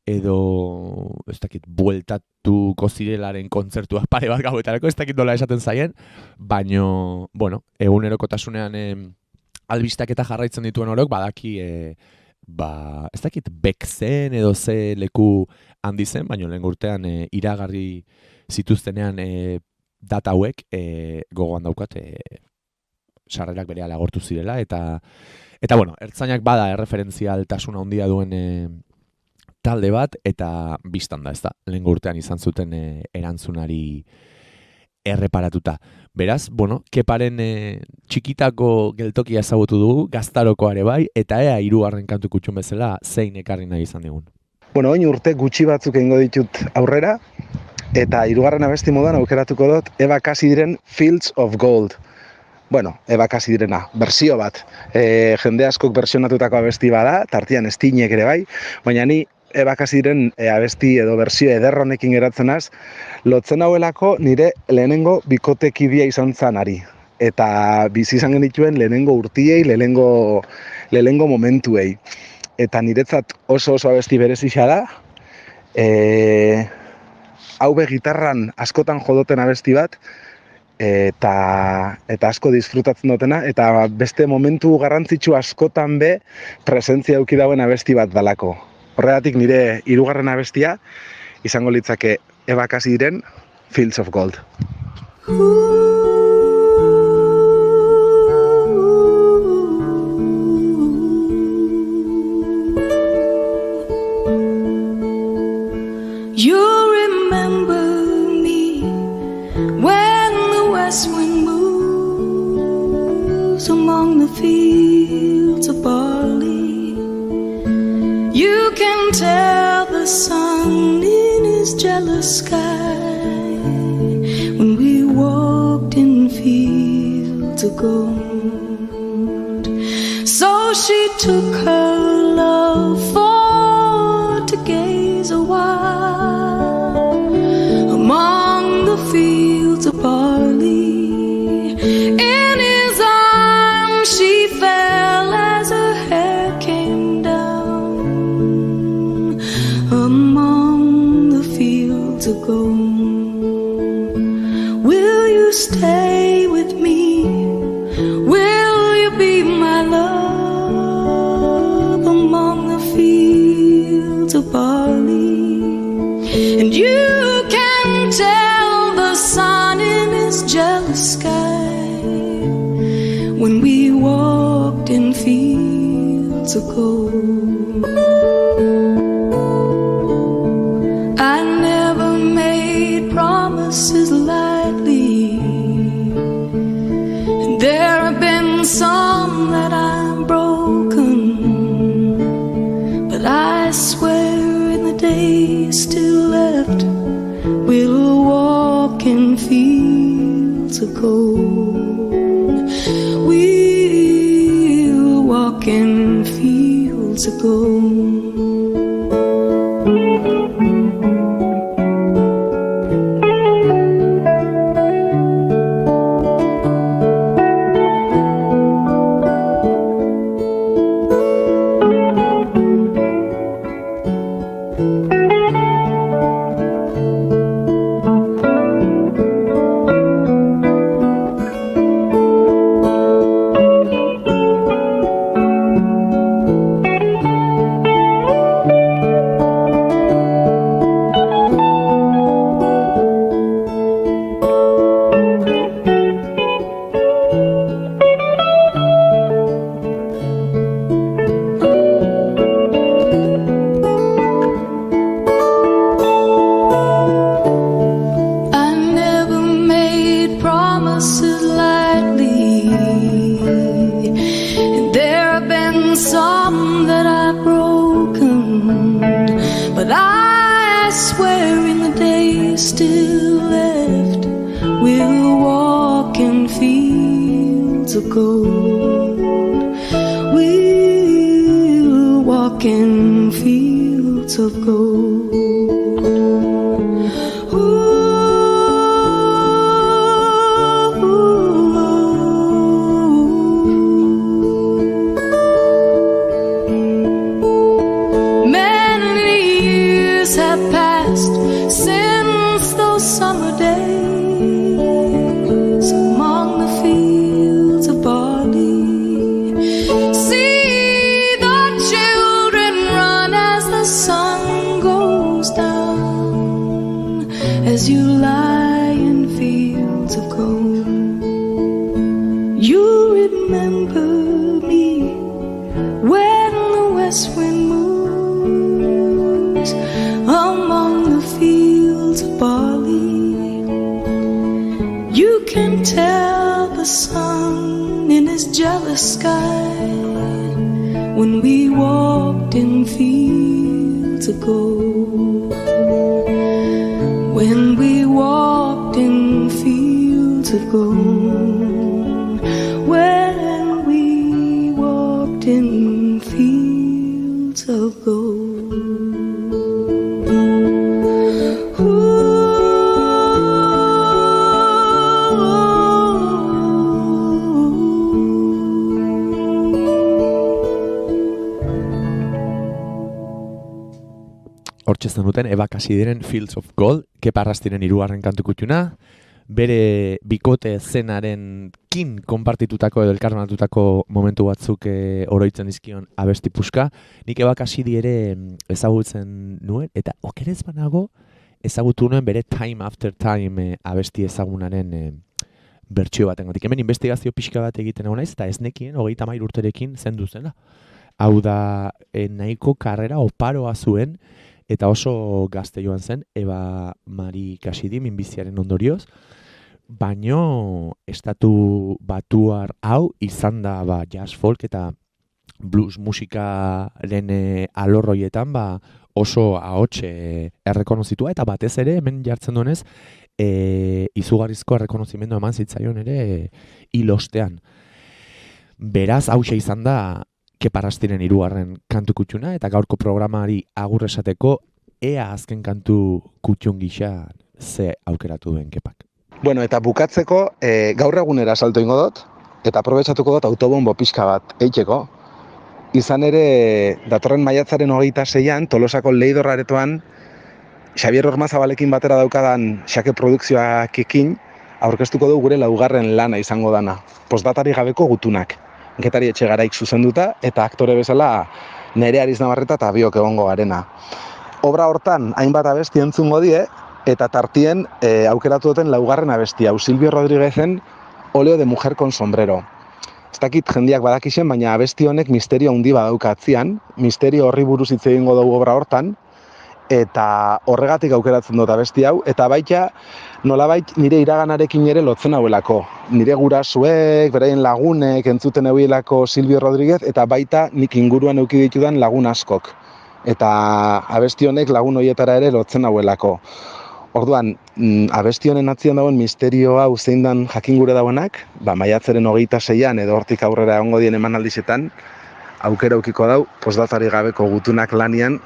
Speaker 4: ez dakit bueltatuko zirelaren kontzertuak pare bat gauetarako, ez dakit dola esaten zaien, baino, egunerokotasunean albistak eta jarraitzen dituen orok, badaki, ez dakit bekzen edo ze leku handi zen, baino lehen urtean iragarri zituztenean data hauek gogoan daukat, sarrerak berehala agortu zirela, eta ertzainak bada erreferentzialtasuna handia duen talde bat, eta biztan da, ez da, lehen urtean izan zuten erantzunari erreparatuta. Beraz, Keparen txikitako geltokia ezagutu dugu, gaztarokoare bai, eta ea 3. kantu kutxun bezala zein ekarri nahi izan digun.
Speaker 10: Oin urte gutxi batzuk egingo ditut aurrera, eta 3. abesti moduan aukeratuko dut Eva Cassidyren Fields of Gold. Eva Cassidyren bersio bat. Jende askok versionatutako abesti bada, tartian Stingek ere bai, baina ni Eva Cassidyren abesti edo bersio ederronekin geratzenaz, lotzen hauelako nire lehenengo bikotekidea izan zanari. Eta bizi izan genituen lehenengo urtiei, lehenengo momentuei. Eta niretzat oso abesti berezia da, hau gitarran askotan jodoten abesti bat, eta asko disfrutatzen dutena, eta beste momentu garrantzitsu askotan be presentzia eduki dauen abesti bat dalako. Horregatik nire 3. abestia izango litzake Eva Cassidyren Fields of Gold.
Speaker 9: You remember me when the west wind moves among the fields of barley. You can tell the sun in his jealous sky when we walked in fields of gold. So she took her love for to gaze a while among the fields of barley. In his arms she fell as her hair came down among the fields of gold. Will you stay with me? Will you be my love among the fields of barley? And you can tell the sun in his jealous sky when we walked in fields of gold. I never made promises lightly, and there have been some that I've broken, but I swear in the days still left we'll walk in fields of gold. We'll walk in fields of gold.
Speaker 12: of gold. We'll
Speaker 9: walk in fields of gold. Many years have passed since those summer days among the fields of barley. See the children run as the sun goes down, as you lie in fields of gold. You remember me when the west wind moves among the fields of barley. You can tell the sun in his jealous sky when we walked in fields of gold. When we walked in fields of gold. When we walked in fields of gold.
Speaker 4: Hortxe zenuten Eva Casideren Fields of Gold, Kepa Arrastiren hirugarren kantu kutxuna, bere bikote zenaren kin konpartitutako edo elkarbanatutako momentu batzuk oroitzen dizkion abesti puska. Nik Eva Casidi ere ezagutzen nuen, eta okerez banago ezagutu nuen bere Time After Time abesti ezagunaren bertsio batengatik. Hemen investigazio pixka bat egiten hau naiz, eta ez nekien 33 urterekin zendu zela. Hau da, nahiko karrera oparoa zuen, eta oso gazte joan zen, Eva Mari Casidi minbiziaren ondorioz, baino estatu batuar hau izan da jazz folk eta blues musikaren alorroietan oso ahots errekonozitua, eta batez ere hemen jartzen duenez izugarrizko errekonozimendu eman zitzaion ere hilostean. Beraz, hauxe izan da Kepa Arrastiren hirugarren kantu kutxuna, eta gaurko programari agur esateko ea azken kantu kutxun gisa ze aukeratu duen Kepak.
Speaker 10: Bueno, eta bukatzeko gaur egunera salto ingo dut, eta aprobetxatuko dut autobombo pixka bat eitxeko. Izan ere, datorren maiatzaren 26an, Tolosako Leidor aretoan, Xabier Ormazabalekin batera daukadan Xake Produkzioakekin aurkeztuko du gure laugarren lana izango dana. Postdatari gabeko gutunak. Getari Etxegaraik zuzenduta, eta aktore bezala Nerea Ariznabarreta eta biok egongo garena. Obra hortan, hainbat abesti entzungo die, eta tartien aukeratu duten laugarren abesti hau, Silvio Rodríguezen Oleo de Mujer con Sombrero. Ez dakit jendiak badakixen, baina abesti honek misterio handi badauka atzian, misterio horri buruz hitz egingo dugu obra hortan, eta horregatik aukeratzen dut abesti hau, eta baita nolabait nire iraganarekin ere lotzen hauelako. Nire gurasuek, beraien lagunek entzuten hauelako Silvio Rodríguez, eta baita nik inguruan eduki ditudan lagun askok. Eta abesti honek lagun horietara ere lotzen hauelako. Orduan, abesti honen atzian dagoen misterio hau zein dan jakin gure dauenak, maiatzaren 26an edo hortik aurrera egongo dien emanaldizetan, aukera aukiko dau, postdatari gabeko gutunak lanian,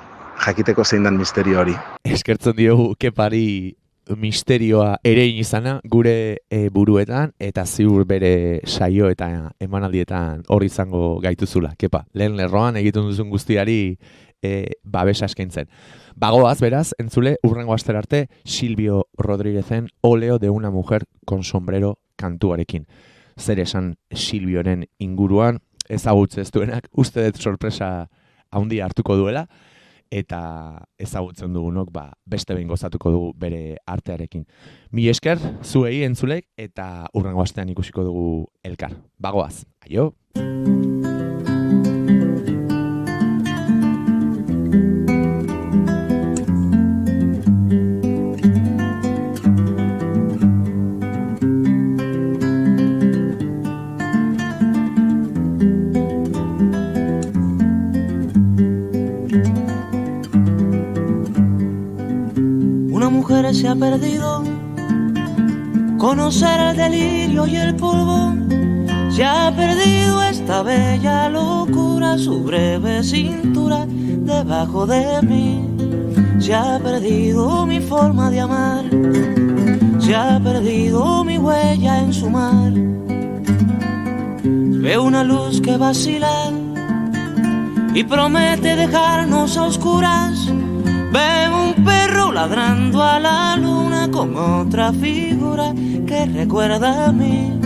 Speaker 10: jakiteko zein dan misterio hori.
Speaker 4: Eskertzen diogu Kepari misterioa ere izana gure buruetan, eta ziur bere saio eta emanaldietan hori izango gaituzula. Kepa, lehen lerroan egiten duzun guztiari babesa eskaintzen. Bagoaz, beraz, entzule, urrengo astera arte, Silvio Rodríguezen Oleo de una mujer con sombrero kantuarekin. Zer esan Silvioren inguruan, ezagutzen ez duenak, uste dut sorpresa handia hartuko duela, eta ezagutzen dugunok beste behin gozatuko dugu bere artearekin. Mi esker, zuei entzulek, eta urrengo astean ikusiko dugu elkar. Bagoaz, aio!
Speaker 6: Se ha perdido conocer el delirio y el polvo, se ha perdido esta esta bella locura, su breve cintura debajo de mí. Se ha perdido mi forma de amar, se ha perdido mi huella en su mar. Veo una luz que vacila y promete dejarnos a oscuras. Veo un perro ladrando a la luna con otra figura que recuerda a mí.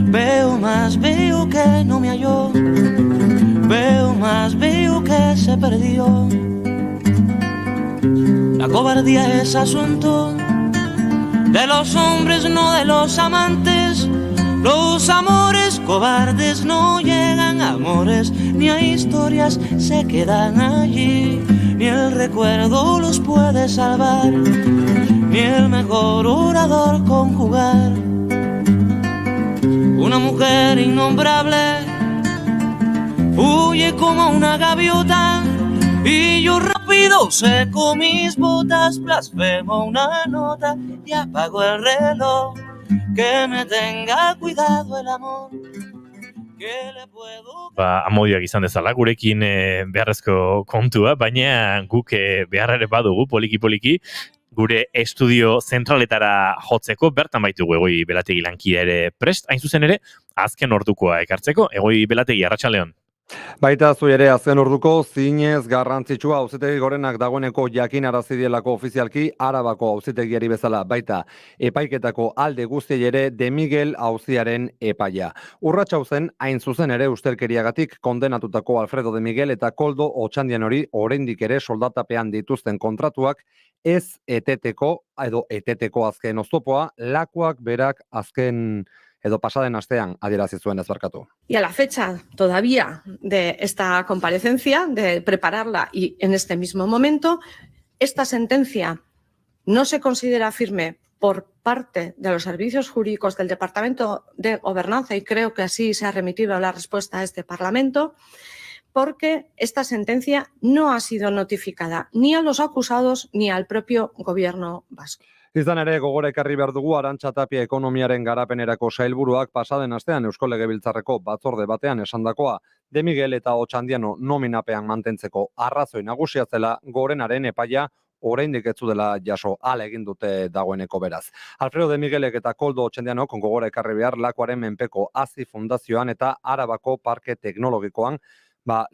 Speaker 6: Veo más, veo que no me halló. Veo más, veo que se perdió. La cobardía es asunto de los hombres, no de los amantes. Los amores cobardes no llegan a amores, ni a historias se quedan allí. Ni el recuerdo los puede salvar, ni el mejor orador conjugar. Una mujer innombrable huye como una gaviota, y yo rápido seco mis botas, blasfemo una nota y apago el reloj. Que me tenga cuidado el amor, que le puedo...
Speaker 2: Amodioak izan dezala, gurekin beharrezko kontua, baina guk behar ere badugu, poliki-poliki, gure estudio zentraletara jotzeko, bertan baitugu Egoi Belategi lankide ere prest, hain zuzen ere, azken ordukoa ekartzeko. Egoi Belategi, arratsaldeon.
Speaker 12: Baita zu ere azken orduko zinez garrantzitsua Auzitegi Gorenak dagoeneko jakinarazi dielako ofizialki Arabako Auzitegiari bezala, baita epaiketako alde guztiei ere De Miguel auziaren epaia. Urratxauzen hain zuzen ere ustelkeriagatik kondenatutako Alfredo De Miguel eta Koldo Otxandian hori oraindik ere soldatapean dituzten kontratuak ez eteteko azken oztopoa, lakuak berak azken edo pasaden astean adierazi zuen ezbarkatu.
Speaker 13: Y a la fecha todavía de esta comparecencia, de prepararla y en este mismo momento, esta sentencia no se considera firme por parte de los servicios jurídicos del Departamento de Gobernanza, y creo que así se ha remitido la respuesta a este Parlamento, porque esta sentencia no ha sido notificada ni a los acusados ni al propio Gobierno vasco.
Speaker 12: Izan ere, gogora ekarri behar dugu Arantxa Tapia ekonomiaren garapenerako sailburuak pasaden astean Eusko Legebiltzarreko batzorde batean esandakoa, De Miguel eta Otxandiano nominapean mantentzeko arrazoi nagusia zela Gorenaren epaia oraindik ez dela jaso, hala egin dute dagoeneko beraz. Alfredo De Miguelek eta Koldo Otxandiano gogora ekarri behar lakuaren menpeko Hazi Fundazioan eta Arabako Parke Teknologikoan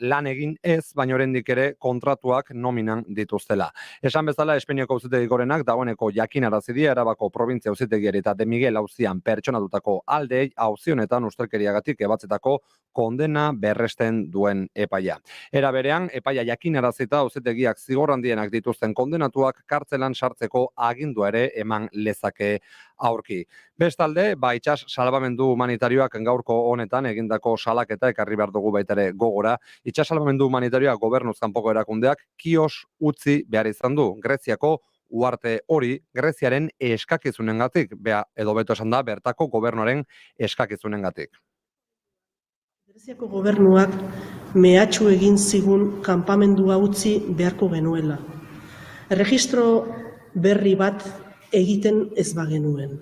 Speaker 12: lan egin ez, baina oraindik ere kontratuak nominan dituztela. Esan bezala, Espainiako Auzitegi Gorenak dagoeneko jakinarazi die Arabako Probintzia Auzitegiari eta De Miguel auzian pertsonatutako aldeei auzi honetan ustelkeriagatik ebatzetako kondena berresten duen epaia. Era berean, epaia jakinarazita auzitegiak zigor handienak dituzten kondenatuak kartzelan sartzeko agindua ere eman lezake aurki. Bestalde, itsas salbamendu humanitarioak gaurko honetan egindako salaketa ekarri behar dugu baita ere gogora. Itsas salbamendu humanitarioak gobernuz kanpoko erakundeak kios utzi behar izan du. Greziako uharte hori Greziaren eskakizunengatik, edo beto esan da bertako gobernuaren eskakizunengatik.
Speaker 14: Greziako gobernuak mehatxu egin zigun kanpamendua utzi beharko genuela. Erregistro berri bat egiten ez bagenuen.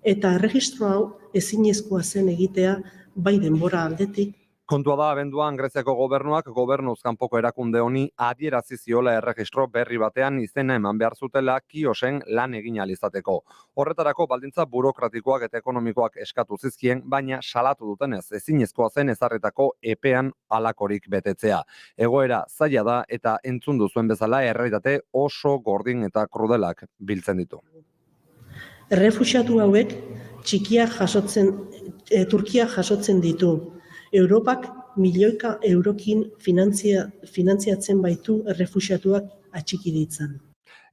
Speaker 14: Eta erregistro hau ezinezkoa zen egitea bai denbora aldetik.
Speaker 12: Kontua da, abenduan Greziako gobernuak gobernuz kanpoko erakunde honi adierazi ziola erregistro berri batean izena eman behar zutela kiosen lan egin ahal izateko. Horretarako baldintza burokratikoak eta ekonomikoak eskatu zizkien, baina salatu dutenez ezinezkoa zen ezarritako epean halakorik betetzea. Egoera zaila da eta entzun duzuen bezala errealitate oso gordin eta krudelak biltzen ditu.
Speaker 14: Errefuxiatu hauek Turkia jasotzen ditu. Europak milioika eurokin finantziatzen baitu errefuxiatuak atxiki ditzan.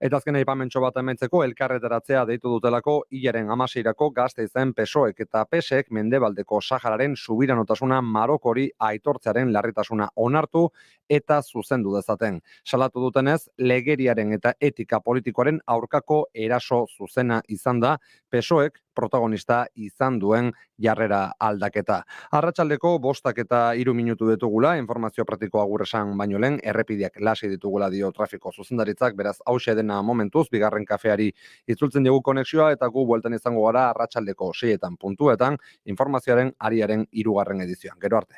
Speaker 12: Eta azken aipamentxo bat emaitzeko elkarretaratzea deitu dutelako hilaren 16irako Gasteizen PSOEk eta PSek Mendebaldeko Sahararen subiranotasuna Marokori aitortzearen larritasuna onartu eta zuzendu dezaten. Salatu dutenez, legeriaren eta etika politikoaren aurkako eraso zuzena izan da PSOEk protagonista izan duen jarrera aldaketa. Arratsaldeko 5 eta 3 minutu ditugula, informazio praktikoa agur esan baino lehen, errepideak lasi ditugula dio trafiko zuzendaritzak, beraz hauxe dena momentuz, bigarren kafeari itzultzen dugu konexioa eta gu bueltan izango gara arratsaldeko 6etan puntuetan informazioaren ariaren 3. edizioan. Gero arte.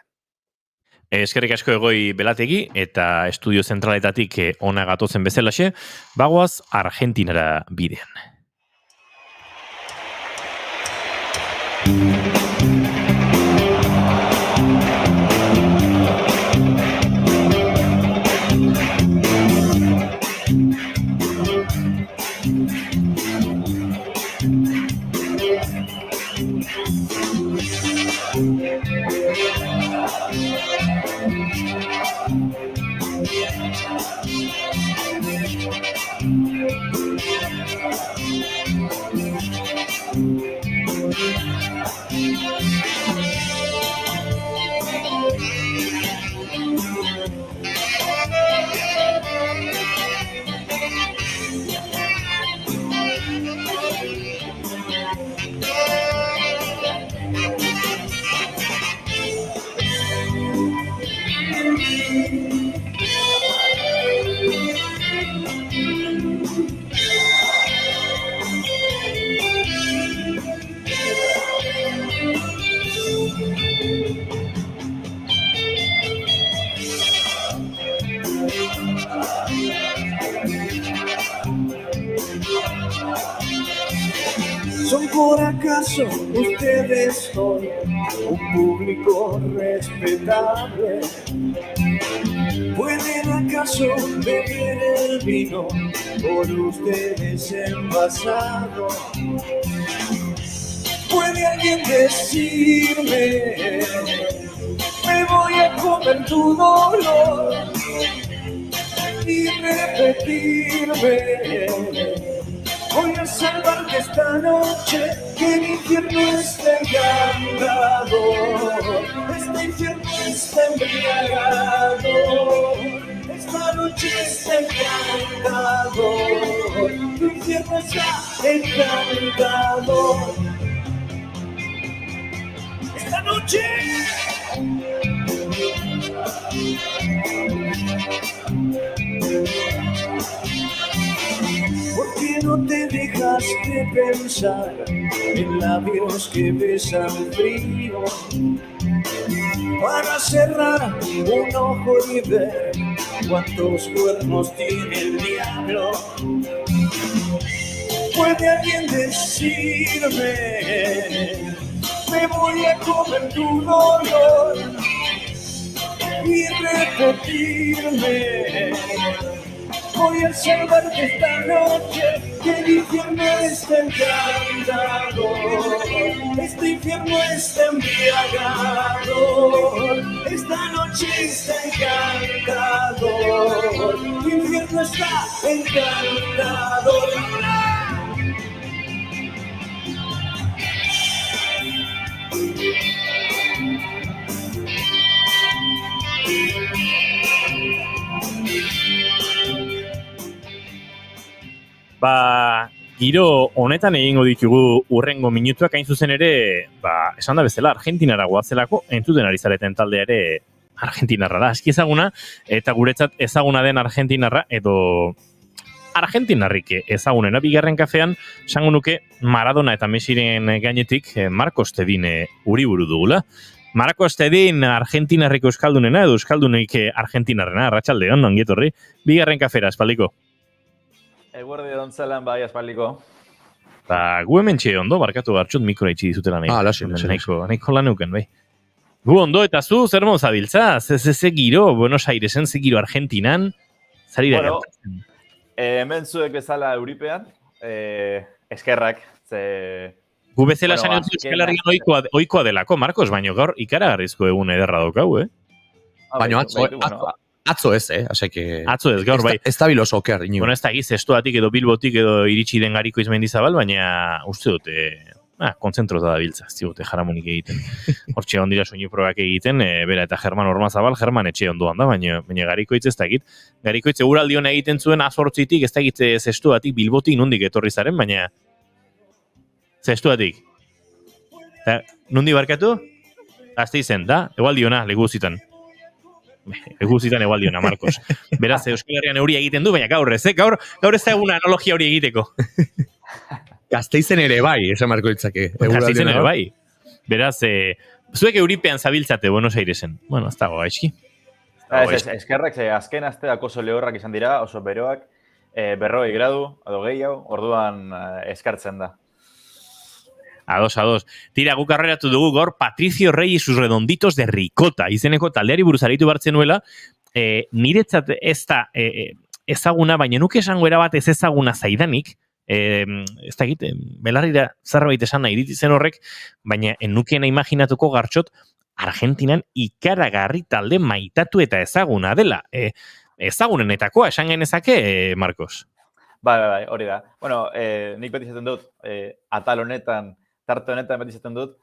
Speaker 2: Eskerrik asko Egoi Belategi eta estudio zentraletatik ona gatozen bezalaxe, bagoaz Argentinara bidean.
Speaker 11: ¿Son por acaso ustedes hoy un público respetable? ¿Pueden acaso beber el vino por ustedes envasado? ¿Puede alguien decirme, me voy a comer tu dolor y repetirme? Voy a salvarte esta noche, que el infierno está encantador. Este infierno está embriagado, esta noche está encantador. El infierno está encantador. Esta noche. ¿Por qué no te dejas de pensar en labios que besan frío? Para cerrar un ojo y ver cuántos cuernos tiene el diablo. ¿Puede alguien decirme, me voy a comer tu dolor y repetirme? Voy a salvarte esta noche, que el infierno está encantador. Este infierno está embriagado, esta noche está encantador. El infierno está encantador.
Speaker 2: Giro honetan egingo ditugu urrengo minutuak, hain zuzen ere, esan da bezala, Argentinara goazelako, entzuten ari zareten taldea ere argentinarra da. Aski ezaguna, eta guretzat ezaguna den argentinarra, edo argentinarrik ezagunena. Bigarren kafean, esango nuke Maradona eta Messiren gainetik Marcos Tedin uriburu dugula. Marcos Tedin argentinarrik euskaldunena, edo euskaldunik argentinarrena, arratsaldeon, ongietorri. Bigarren kafera, espaldiko.
Speaker 15: Eguerdi dontzelan bai aspaldiko.
Speaker 2: Gu hemen txe ondo, barkatu hartxot mikroa itxi dizutela nahi. Nahiko lanuken, bai. Gu ondo, eta zu, zer moz abiltza? Ze giro, Buenos Airesen, ze giro Argentinan, zari da gertatzen.
Speaker 15: Hemen zuek bezala Euripean, eskerrak,
Speaker 2: Gu bezala esan dut Euskal Herrian oikoa delako, Marcos, baino gaur ikaragarrizko egun ederra daukau,
Speaker 4: Baino atzo ez,
Speaker 2: Atzo ez, gaur bai.
Speaker 4: Ez da biloso oker, inigo.
Speaker 2: Bueno, ez da giz, estuatik edo Bilbotik edo iritsi den Gariko Izmendizabal, baina uste dute, kontzentrota da biltza, ez dute jaramonik egiten. Hortxe ondira soinu probak egiten, bera eta German Ormazabal, German etxe ondoan da, baina Garikoitz ez da egit. Garikoitz eguraldi hona egiten zuen azortzitik, ez da egit zestuatik, Bilbotik nondik etorri zaren, baina zestuatik. Nundi barkatu? Azte izen, da? Egualdi hona, leguzitan. Eguzitan egualdiona, Marcos. Beraz, Euskal Herrian euria egiten du, baina gaur ez, gaur ez da egun analogia hori egiteko.
Speaker 4: Gasteizen ere bai, esan marko ditzake.
Speaker 2: Gasteizen ere bai. Beraz, Zuek Euripean zabiltzate Buenos Airesen. Bueno, ez dago gaizki.
Speaker 15: Eskerrak, azken asteak oso lehorrak izan dira, oso beroak, 40 gradu, edo gehiago, orduan eskartzen da.
Speaker 2: Ados. Tira, guk arreratu dugu gaur Patricio Rey y sus redonditos de ricota. Izeneko taldeari buruz aritu bartzenuela, niretzat ez da ezaguna, baina nuke esango erabat ez ezaguna zaidanik, ez da egite, belarrira zerbait esan nahi ditizen horrek, baina nukena imaginatuko gartxot, Argentinan ikaragarri talde maitatu eta ezaguna dela. Ezagunenetakoa, esan genezake, Marcos?
Speaker 15: Bai, hori da. Bueno, nik beti izaten dut, atal honetan, tarte honetan beti izaten dut,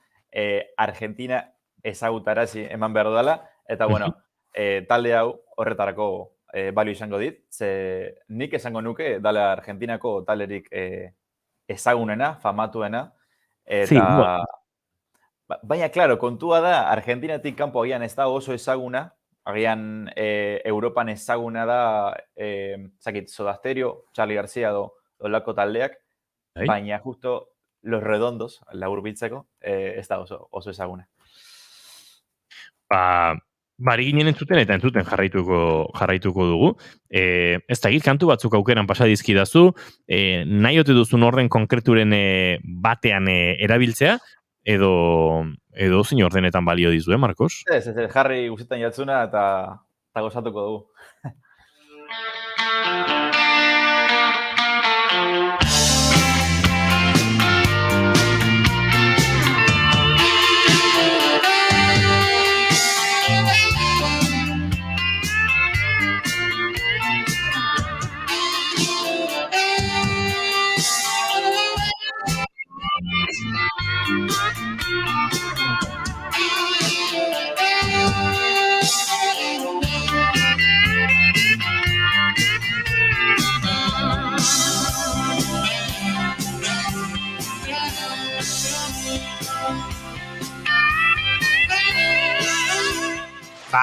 Speaker 15: Argentina ezagutarazi eman behar dela, eta bueno, talde hau horretarako balio izango dit, ze nik esango nuke dala Argentinako talerik ezagunena, famatuena, eta... Baina, klaro, kontua da, Argentinatik kanpo agian ez da oso ezaguna, agian Europan ezaguna da, Soda Stereo, Charly García dolako taldeak, baina justo Los Redondos, labur biltzeko, ez da oso ezaguna.
Speaker 2: Bari ginen entzuten eta entzuten jarraituko dugu. Ez da git, kantu batzuk aukeran pasadizkidazu, nahi ote duzun horren konkreturen batean erabiltzea, edo zein ordenetan balio dizu, Marcos?
Speaker 15: Ez, jarri guztetan jatzuna eta gozatuko dugu.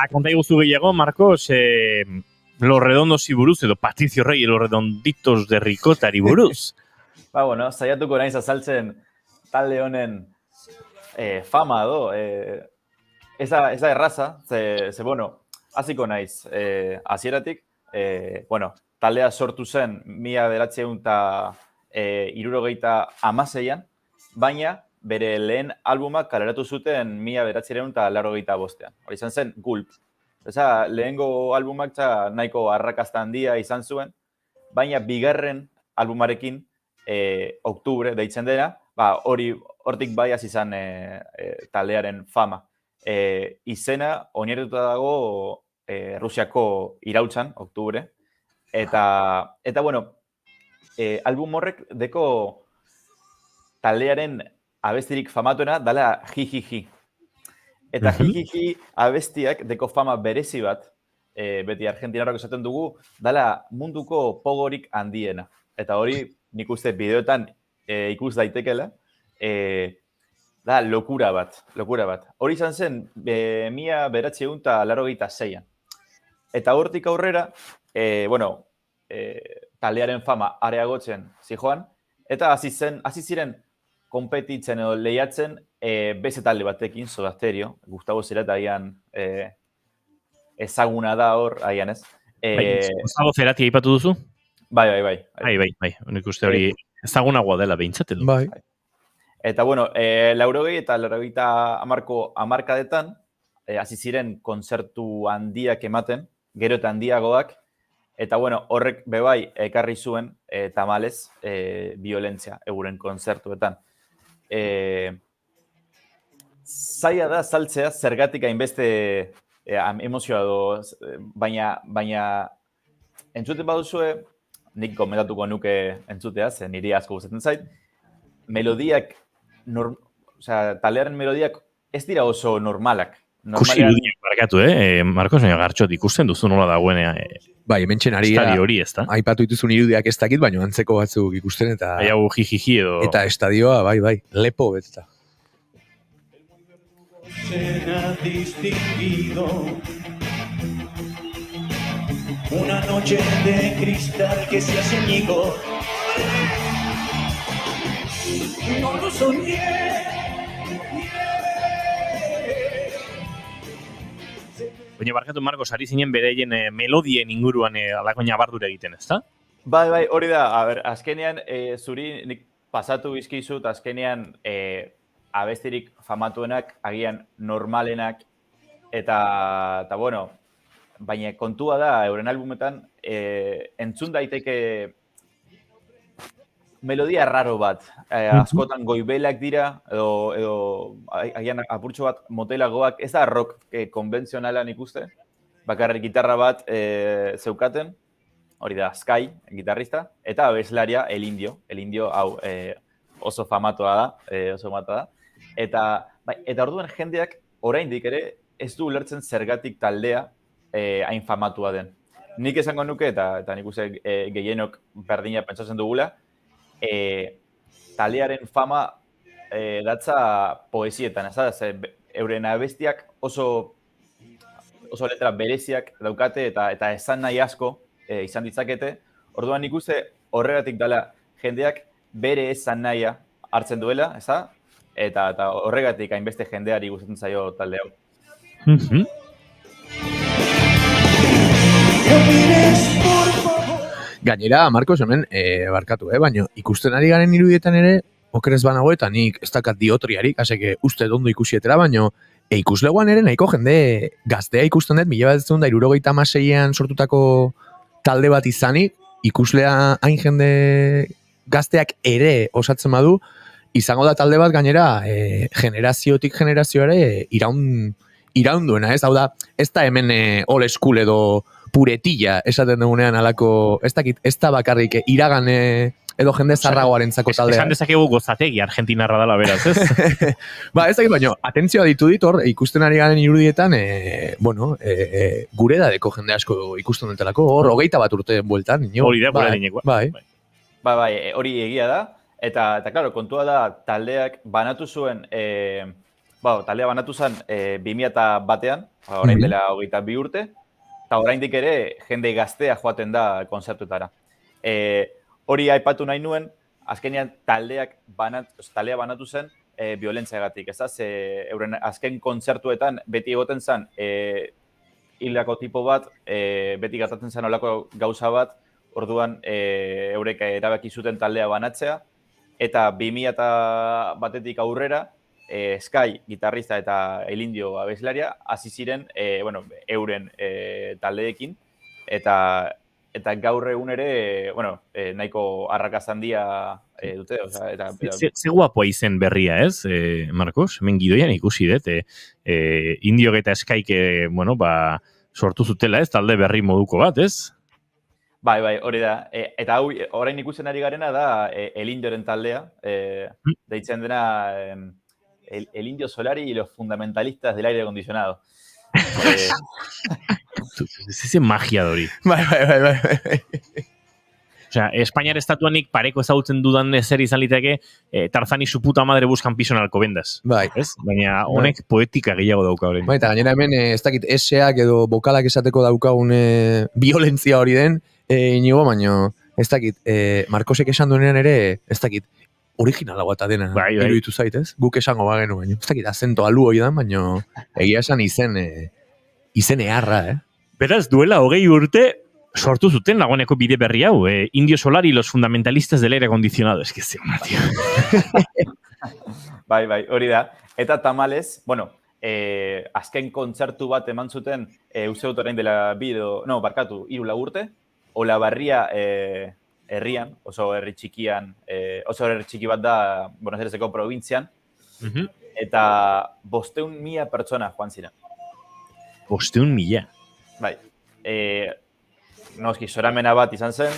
Speaker 2: Konta iguzu gehiago, Marcos, Los Redondos buruz, edo Patricio Rey, Los Redonditos de Ricotari buruz.
Speaker 15: Bueno, saiatuko naiz azaltzen talde honen fama do. Ez da erraza, ze bueno, hasiko naiz hasieratik, bueno, taldea sortu zen 1976an, baina bere lehen albumak kaleratu zuten 1985an. Hori izan zen Gulp. Lehengo albumak nahiko arrakasta handia izan zuen, baina bigarren albumarekin Oktubre deitzen dena, hortik bai hasi izan taldearen fama. Izena oinarrituta dago Rusiako irautzan, Oktubre, eta bueno, album horrek deko taldearen abestirik famatuena dala Jijiji. Eta Jijiji abestiak deko fama berezi bat, beti argentinarrak esaten dugu, dala munduko pogorik handiena. Eta hori nik uste bideoetan ikus daitekela, da lokura bat. Hori izan zen 1986an. Eta hortik aurrera, bueno, taldearen fama areagotzen zijoan, eta hasi ziren konpetitzen edo lehiatzen beste talde batekin, Soda Stereo, Gustavo Cerati agian ezaguna da hor, agian ez.
Speaker 2: Gustavo Cerati aipatu duzu?
Speaker 15: Bai.
Speaker 2: Nik uste hori ezagunagoa dela behintzat edo.
Speaker 4: Bai.
Speaker 15: Eta bueno, 80 eta 90 hamarkadetan hasi ziren kontzertu handiak ematen, gero eta handiagoak, eta bueno, horrek bebai ekarri zuen tamalez violentzia euren kontzertuetan. Zaila da saltzea zergatik hainbeste emozioa do, baina entzuten baduzue, nik komentatuko nuke entzutea, ze niri asko gustatzen zait, melodiak, taldearen melodiak ez dira oso normalak.
Speaker 2: Ikusi irudiak barkatu, Marcos, gartxot ikusten duzu nola dagoenea.
Speaker 4: Bai, hementxen ari
Speaker 2: hori ez da.
Speaker 4: Aipatu dituzun irudiak ez dakit, baina antzeko batzuk ikusten eta...
Speaker 2: Hau jijiji edo...
Speaker 4: Eta estadioa, bai, lepo beteta.
Speaker 11: Será distinguido una noche de cristal que se hace añicos. No lo soñé.
Speaker 2: Baina barkatu Marcos, ari zinen bereien melodien inguruan alako nabardura egiten, ezta?
Speaker 15: Bai, hori da. A ber, azkenean, zuri nik pasatu bizkizut, azkenean abestirik famatuenak, agian normalenak, eta bueno, baina kontua da, euren albumetan, entzun daiteke melodia raro bat. Askotan goibelak dira, edo agian apurtxo bat motelagoak, ez da rock konbentzionala nik uste, bakarrik gitarra bat zeukaten, hori da, Sky, gitarrista, eta abeslaria El Indio. El Indio, hau, oso famatua da. Eta orduan jendeak, oraindik ere, ez du ulertzen zergatik taldea hain famatua den. Nik esango nuke, eta nik uste gehienok berdina pentsatzen dugula, taldearen fama datza poesietan, euren abestiak oso letra bereziak daukate eta esan nahi asko izan ditzakete. Orduan nik uste horregatik dela jendeak bere esan nahia hartzen duela, eta horregatik hainbeste jendeari gustatzen zaio talde hau.
Speaker 4: Gainera, Marcos, hemen, barkatu, baina ikusten ari garen irudietan ere, okerez banago eta nik ez dakat diotriarik, aseke uste dondo ikusietera, baina ikuslegoan ere nahiko jende gaztea ikusten dut, 1976an sortutako talde bat izanik, ikuslea hain jende gazteak ere osatzen badu, izango da talde bat gainera generaziotik generazioare iraunduena, ez? Hau da, ez da hemen old school edo puretilla esaten dugunean alako, ez da bakarrik iragan edo jende zarragoarentzako taldea.
Speaker 2: Esan dezakegu gozategi argentinarra dela beraz, ez?
Speaker 4: Ez dakit baino, atentzioa ditu hor, ikusten ari garen irudietan, gure edadeko jende asko ikusten dutelako, hor, 21 urte bueltan.
Speaker 2: Hori da, gure adinekoa.
Speaker 15: Bai, hori egia da, eta klaro, kontua da, taldeak banatu zuen, taldea banatu zen 2001an, orain dela 22 urte, eta oraindik ere jende gaztea joaten da konzertuetara. Hori aipatu nahi nuen, azkenean taldea banatu zen violentziagatik, ez da? Euren azken kontzertuetan beti egoten zen hildako tipo bat, beti gertatzen zen olako gauza bat, orduan eurek erabaki zuten taldea banatzea, eta 2001etik aurrera, Sky, gitarrista eta El Indio abeslaria, hasi ziren euren taldeekin, eta gaur egun ere, nahiko arrakasta handia dute.
Speaker 2: Ze guapoa izen berria, ez, Marcos? Hemen gidoian ikusi dut, Indiok eta Skyk, sortu zutela, ez, talde berri moduko bat, ez?
Speaker 15: Bai, hori da. Eta hau, orain ikusten ari garena da El Indioren taldea, deitzen dena El Indio Solari y los fundamentalistas del aire acondicionado.
Speaker 2: Ese magia dori.
Speaker 4: Bai.
Speaker 2: Osea, Espainiar estatuanik pareko ezagutzen dudan zer izan liteke, Tarzani su puta madre buscan piso en Alcobendas.
Speaker 4: Bai.
Speaker 2: Ez? Baina honek poetika gehiago dauka horrein.
Speaker 4: Bai, eta gainera hemen ez dakit eseak edo bokalak esateko daukagun violentzia hori den, inigo, baina ez dakit, Marcosek esan duenean ere, ez dakit, originalagoa eta dena, iruditu zaitez? Guk esango bagenu, baina ez dakit, azento alu hori dan, baina egia esan izen eharra,
Speaker 2: Beraz, duela 20 urte, sortu zuten laguneko bide berri hau, Indio Solari y los fundamentalistas del aire acondicionado. Es que ze ona, tío.
Speaker 15: Bai, hori da. Eta tamalez, azken kontzertu bat eman zuten, uste dut orain dela 3 urte, Olabarria herrian, oso herri txikian, oso herri txiki bat da Buenos Aireseko probintzian, eta 500.000 pertsona joan ziren.
Speaker 2: 500.000?
Speaker 15: Bai. Noski, zoramena bat izan zen,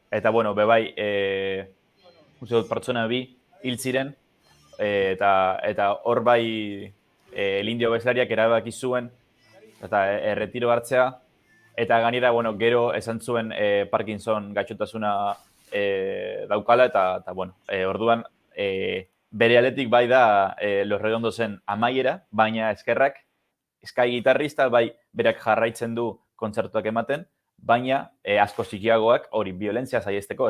Speaker 15: eta bebai, uste dut pertsona 2 hil ziren, eta hor bai El Indio abeslariak erabaki zuen, eta erretiro hartzea, eta gainera, gero esan zuen Parkinson gaixotasuna daukala, eta orduan bere aletik bai da Los Redondosen amaiera, baina eskerrak, Sky gitarrista bai berak jarraitzen du kontzertuak ematen, baina asko zikiagoak hori violentzia saiesteko,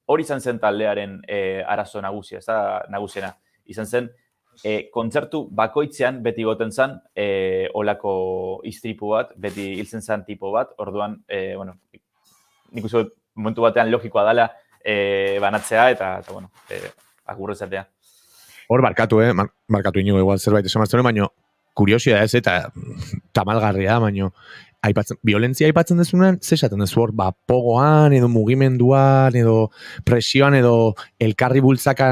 Speaker 15: hori izan zen taldearen arazo nagusia, nagusiena. Izan zen kontzertu bakoitzean beti goten zen olako istripu bat, beti hiltzen zen tipo bat, orduan, bueno, nik uste momentu batean logikoa dela banatzea eta bueno, agurrezatea.
Speaker 4: Hor, barkatu, barkatu inigo igual zerbait esan maztuen, baina kuriosia ez eta tamalgarria, baina violentzia aipatzen dezunean, ze esaten dezu hor, pogoan, edo mugimenduan, edo presioan, edo elkarri bultzaka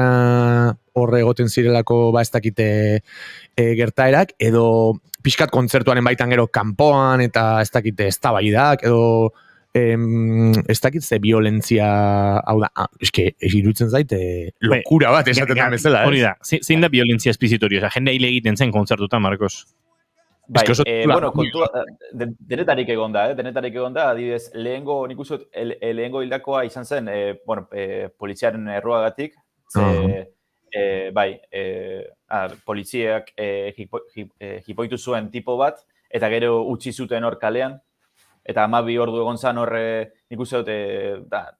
Speaker 4: horre egoten zirelako ez dakite gertaerak, edo pixkat kontzertuaren baitan gero kanpoan, eta ez dakite eztabaidak, edo ez dakit ze violentzia, hau da, eske, iruditzen zaite lokura bat esaten da bezala,
Speaker 2: hori da, zein da violentzia espizitorio, jende hile egiten zen kontzertutan, Marcos?
Speaker 15: Bai, bueno, kontua, denetarik egon da, adibidez, nik uste lehengo hildakoa izan zen, bueno, poliziaren erruagatik, bai, poliziak jipoitu zuen tipo bat, eta gero utzi zuten hor kalean, eta 12 ordu egon zen horre, nik uste dut,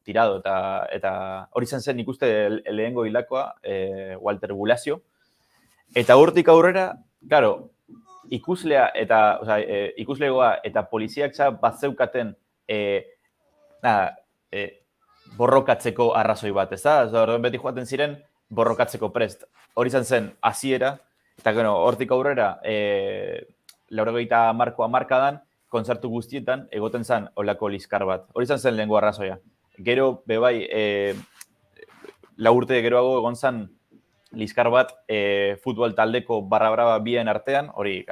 Speaker 15: tirado, eta hori izan zen nik uste lehengo hildakoa, Walter Bulacio, eta hortik aurrera, claro, ikuslegoa eta poliziak bat zeukaten borrokatzeko arrazoi bat, ez da? Orduan beti joaten ziren borrokatzeko prest. Hori izan zen hasiera eta hortik aurrera 80 hamarkadan kontzertu guztietan egoten zen olako liskar bat. Hori izan zen lehengo arrazoia. Gero, bebai, 4 urte geroago egon zen liskar bat futbol taldeko barra-braba bien artean, hori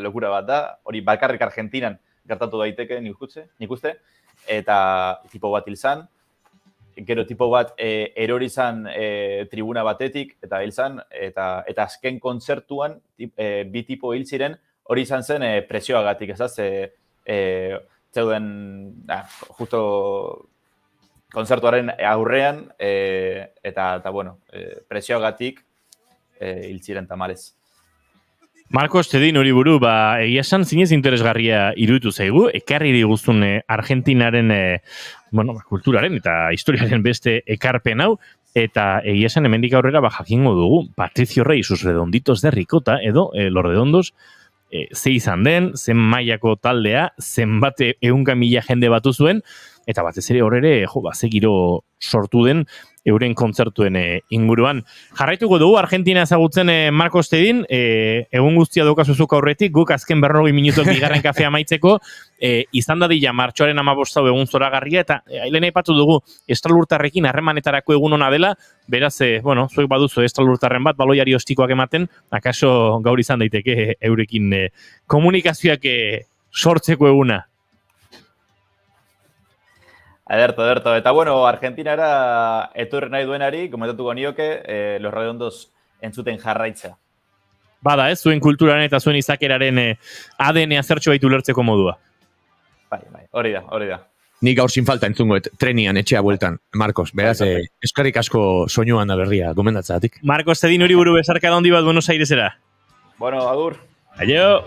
Speaker 15: lokura bat da, hori bakarrik Argentinan gertatu daiteke nik uste, eta tipo bat hil zan, gero tipo bat erori zan tribuna batetik, eta hil zan, eta azken kontzertuan bi tipo hil ziren, hori izan zen presioagatik, ez da, zeuden, justo kontzertuaren aurrean, eta bueno, presioagatik hil ziren tamalez.
Speaker 2: Marcos, tedin hori buru, egia esan zinez interesgarria iruditu zaigu, ekarri diguzun Argentinaren kulturaren eta historiaren beste ekarpen hau, eta egia esan hemendik aurrera jakingo dugu, Patricio Rey, sus redonditos de ricota, edo los redondos, ze izan den, zen mailako taldea, zenbat 100.000 jende batu zuen, eta batez ere horre, ze giro sortu den euren kontzertuen inguruan. Jarraituko dugu Argentina ezagutzen Marcos Tedin, egun guztia daukazuzuk aurretik, guk azken 40 minutok bigarren kafea maitzeko, izan dadila martxoaren 15 egun zoragarria, eta lehen aipatu dugu estralurtarrekin harremanetarako egun ona dela, beraz, zuek baduzu estralurtarren bat, baloiari ostikoak ematen, akaso gaur izan daiteke eurekin komunikazioak sortzeko eguna.
Speaker 15: Ederto. Eta bueno, Argentinara etorri nahi duenari, komentatuko nioke, los redondos entzuten jarraitza.
Speaker 2: Bada, zuen kulturaren eta zuen izakeraren ADN azertxo baitu lertzeko modua.
Speaker 15: Bai, hori da.
Speaker 4: Nik gaur sin falta entzungo, trenian, etxea bueltan, Marcos, beraz, eskarrik asko soinuan da berria, gomendatzatik.
Speaker 2: Marcos Tedin hori buru bezarka da handi bat Buenos Airesera.
Speaker 15: Bueno, agur.
Speaker 2: Aio!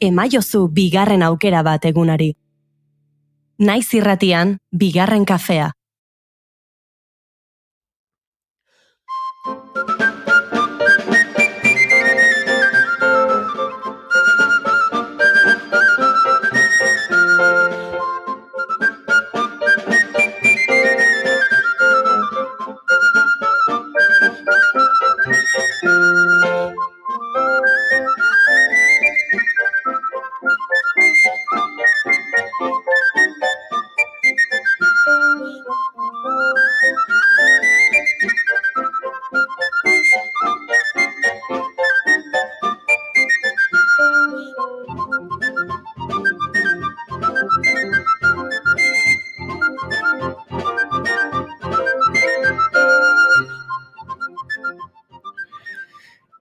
Speaker 1: Emaiozu bigarren aukera bat egunari. Naiz irratian, bigarren kafea.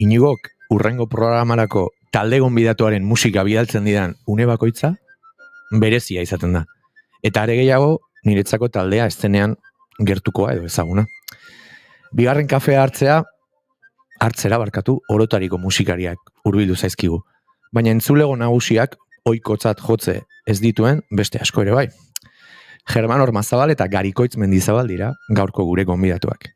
Speaker 4: Inigok, urrengo programarako talde gonbidatuaren musika bidaltzen didan une bakoitza, berezia izaten da. Eta are gehiago, niretzako taldea estenean gertukoa edo ezaguna. Bigarren kafea hartzera barkatu orotariko musikariak hurbildu zaizkigu. Baina entzulego nagusiak ohikotzat jotze ez dituen beste asko ere bai. German Ormazabal eta Garikoitz Mendizabal dira gaurko gure gonbidatuak.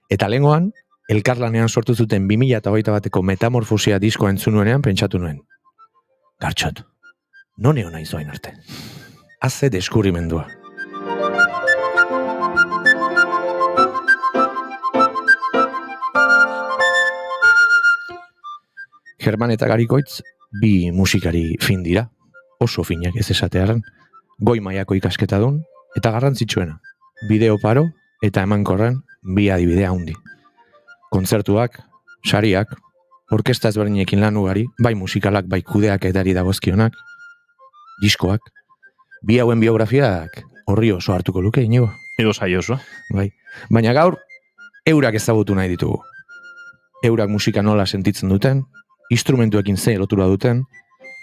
Speaker 4: Eta lehengoan, elkarlanean sortu zuten 2021ko Metamorfosia diskoa entzunuenean pentsatu nuen. Gartxot, non egon nahi zoain arte. Haze deskurrimendua. German eta Garikoitz bi musikari fin dira, oso finak ez esatearen, goi mailako ikasketa dun, eta garrantzitsuena, bideo paro eta emankorren bi adibide handi. Kontzertuak, sariak, orkesta ezberdinekin lan ugari, bai musikalak, bai kudeak edari dagozkionak, diskoak, bi hauen biografiak horri oso hartuko luke, Inigo.
Speaker 2: Edo saioso.
Speaker 4: Bai. Baina gaur, eurak ezagutu nahi ditugu. Eurak musika nola sentitzen duten, instrumentuekin ze lotura duten,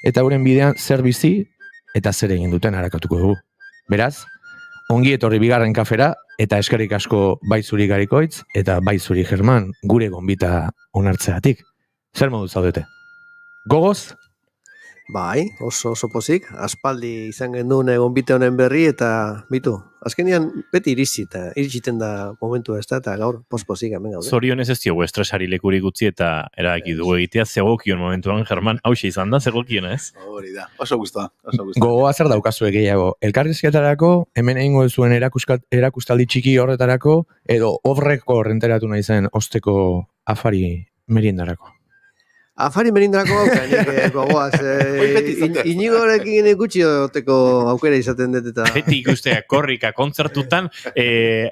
Speaker 4: eta euren bidean zer bizi eta zer egin duten harakatuko dugu. Beraz, ongi etorri bigarren kafera, eta eskerrik asko bai zuri Garikoitz, eta bai zuri German, gure gonbita onartzeatik. Zer modu zaudete? Gogoz?
Speaker 16: Bai, oso pozik, aspaldi izan genduen gonbite honen berri, eta bitu, azkenean beti iritsiten da momentua ez da, eta gaur pospozik hemen gaude.
Speaker 2: Zorionez ez diogu estresari lekurik utzi eta erabaki dugu egitea zegokion momentuan, German, hauxe izan da, zegokiona ez?
Speaker 17: Hori da, oso gustoa.
Speaker 4: Gogoa zer daukazu gehiago, elkarrizketarako, hemen egingo zuen erakustaldi txiki horretarako, edo obreko renteratu nahi zen osteko afari meriendarako?
Speaker 16: Afari merindarako aukeran, gogoaz. Inigorekin gutxi oteko aukera izaten dut eta...
Speaker 2: Beti ikustea korrika kontzertutan,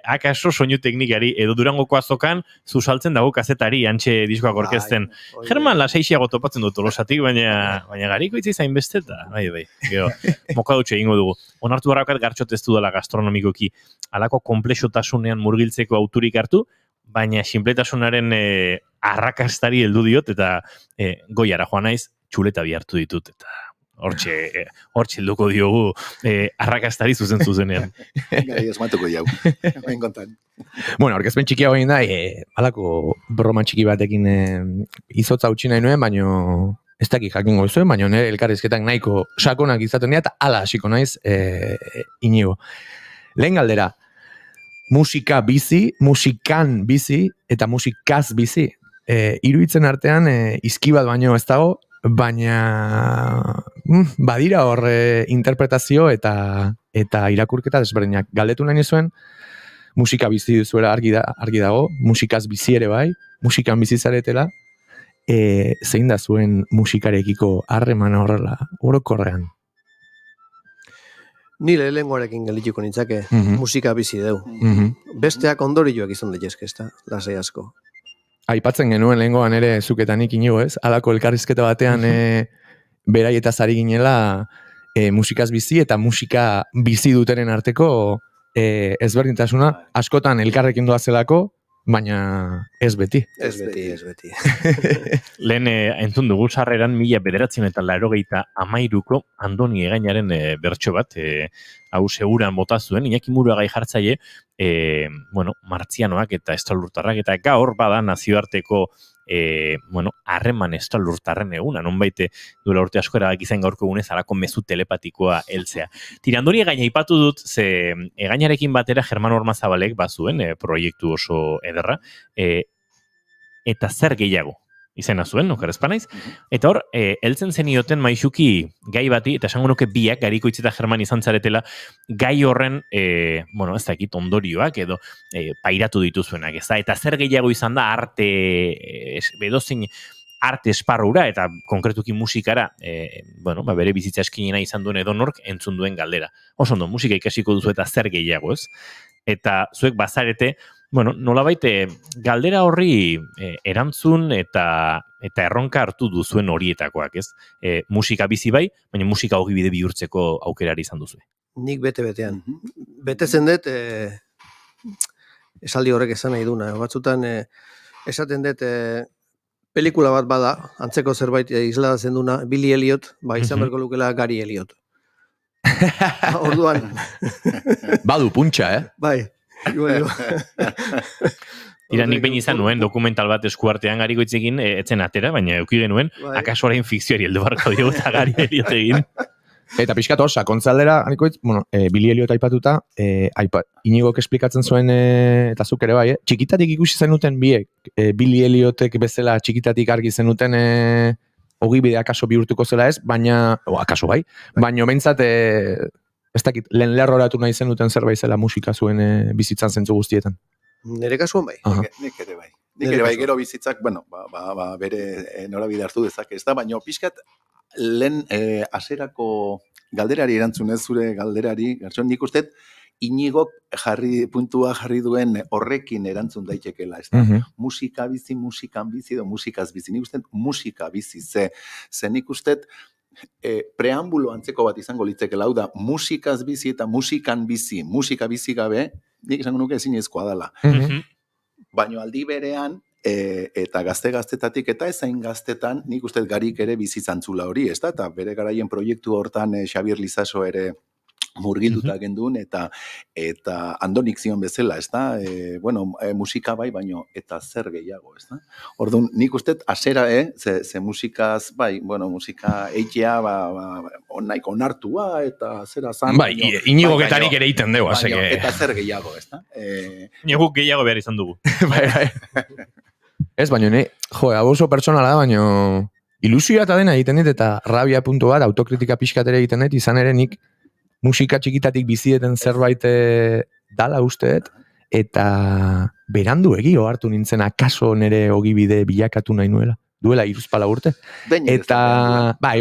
Speaker 2: akaso soinu teknikari edo Durangoko azokan zuzaltzen dago kazetari antxe diskoak orkesten. German lasaixiago topatzen dut Tolosatik, baina Garikoitz izain beste eta bai. Gero, mokadutxe egingo dugu. Onartu barrakat Gartxot ez dudala gastronomikoki alako komplexotasunean murgiltzeko auturik hartu, baina sinpletasunaren arrakastari heldu diot eta goiara joan naiz txuleta bi hartu ditut eta hortxe helduko diogu arrakastari zuzenean.
Speaker 17: Gai osmatuko jau, hain kontan.
Speaker 4: Bueno, aurkezpen txikiago egin da, halako broma txiki batekin izotza utzi nahi nuen, baino ez dakik jakingo zuen, baina nire elkarrizketak nahiko sakonak izaten dira, eta hala hasiko naiz Inigo. Lehen galdera, musika bizi, musikan bizi, eta musikaz bizi. Iruditzen artean, izki bat baino ez dago, baina badira hor interpretazio eta irakurketa desberdinak. Galdetu nahi zuen, musika bizi duzuela argi dago, musikaz bizi ere bai, musikan bizi zaretela, zein da zuen musikarekiko harremana horrela, orokorrean?
Speaker 16: Ni lehengoarekin geldituko nintzake, musika bizi deu. Besteak ondorioak izan daitezke, ezta, lasai asko.
Speaker 4: Aipatzen genuen lehengoan ere zuketanik Inigo ez, halako elkarrizketa batean beraietaz ari ginela musikaz bizi eta musika bizi dutenen arteko ezberdintasuna askotan elkarrekin doazelako, baina ez beti.
Speaker 16: Ez beti.
Speaker 2: Lehen entzun dugu sarreran 1983ko Andoni Egainaren bertso bat, hau seguran bota zuen, Iñaki Muruagai jartzaile, martzianoak eta estralurtarrak, eta gaur bada nazioarteko harreman estralurtarren eguna, nonbait duela urte asko erabaki zen gaurko egunez halako mezu telepatikoa heltzea. Andoni Egaina aipatu dut, ze Egainarekin batera German Ormazabalek bazuen proiektu oso ederra, eta zer gehiago izena zuen, okeres panaiz, eta hor, heltzen zenioten maixuki gai bati, eta esango nuke biak, Garikoitz eta German izan zaretela, gai horren, ez dakit ondorioak, edo pairatu dituzuenak, ez da, eta zer gehiago izan da arte, edozein arte esparrura, eta konkretuki musikara, bere bizitza eskinena izan duen edonork entzun duen galdera. Oso ondo, musika ikasiko duzu eta zer gehiago, ez? Eta zuek bazarete, nolabait galdera horri erantzun eta erronka hartu duzuen horietakoak, ez? Musika bizi bai, baina musika ogibide bihurtzeko aukerari izan duzu.
Speaker 16: Nik bete-betean. Betetzen dut, esaldi horrek esan nahi duna. Batzutan, esaten dut, pelikula bat bada, antzeko zerbait isladatzen duna, Billy Elliot, ba, izan berko lukela Gary Elliot. Orduan.
Speaker 4: Badu puntxa,
Speaker 16: Bai.
Speaker 2: Tira, nik behin izan nuen dokumental bat eskuartean Gari Goitzekin, etzen atera, baina euki genuen, akaso orain fikzioari heldu barko diogu eta Gari Elliot egin.
Speaker 4: Eta pixkat hor, sakontzaldera, Billy Elliot aipatuta, Inigok esplikatzen zuen, eta zuk ere bai, txikitatik ikusi zenuten biek, Billy Elliotek bezala txikitatik argi zenuten ogibide akaso bihurtuko zela ez, baina, akaso bai, baina behintzat, ez dakit, lehen lerroratu nahi zenuten zerbait zela musika zuen bizitzan zentzu guztietan.
Speaker 16: Nere kasuan bai.
Speaker 17: Nik ere bai. Nik ere bai, gero bizitzak, bere norabide hartu dezake, ez da, baina pixkat, lehen aserako galderari erantzunez zure galderari, gertson nik uste Inigok puntua jarri duen horrekin erantzun daitekela, ez da? Musika bizi, musikan bizi edo musikaz bizi. Nik uste musika bizi, ze nik uste preambulo antzeko bat izango litzekela, hau da, musikaz bizi eta musikan bizi, musika bizi gabe, nik esango nuke ezinezkoa dela. Baina aldi berean, eta gaztetatik eta ezain gaztetan, nik uste Garik ere bizitzantzula hori, ez da? Eta bere garaien proiektu hortan Xabier Lizaso ere murgilduta gendun, eta Andonik zion bezala, ez da? Musika bai, baino, eta zer gehiago, ez da? Orduan, nik uste, asera, ze musikaz, bai, musika eitea, nahiko onartua, eta zera zan.
Speaker 4: Bai, Inigok eta nik ere iten dugu,
Speaker 17: eta zer gehiago, ez da?
Speaker 2: Inigok gehiago behar izan dugu.
Speaker 4: Ez, baina, hau oso pertsonala da, baina ilusioa eta dena egiten dit, eta rabia puntu bat, autokritika pixkat ere egiten dit, izan ere nik musika txikitatik bizieten zerbait dala usteet, eta berandu egio hartu nintzen akaso nere ogibide bilakatu nahi nuela. Duela 3 urte. Eta, bai,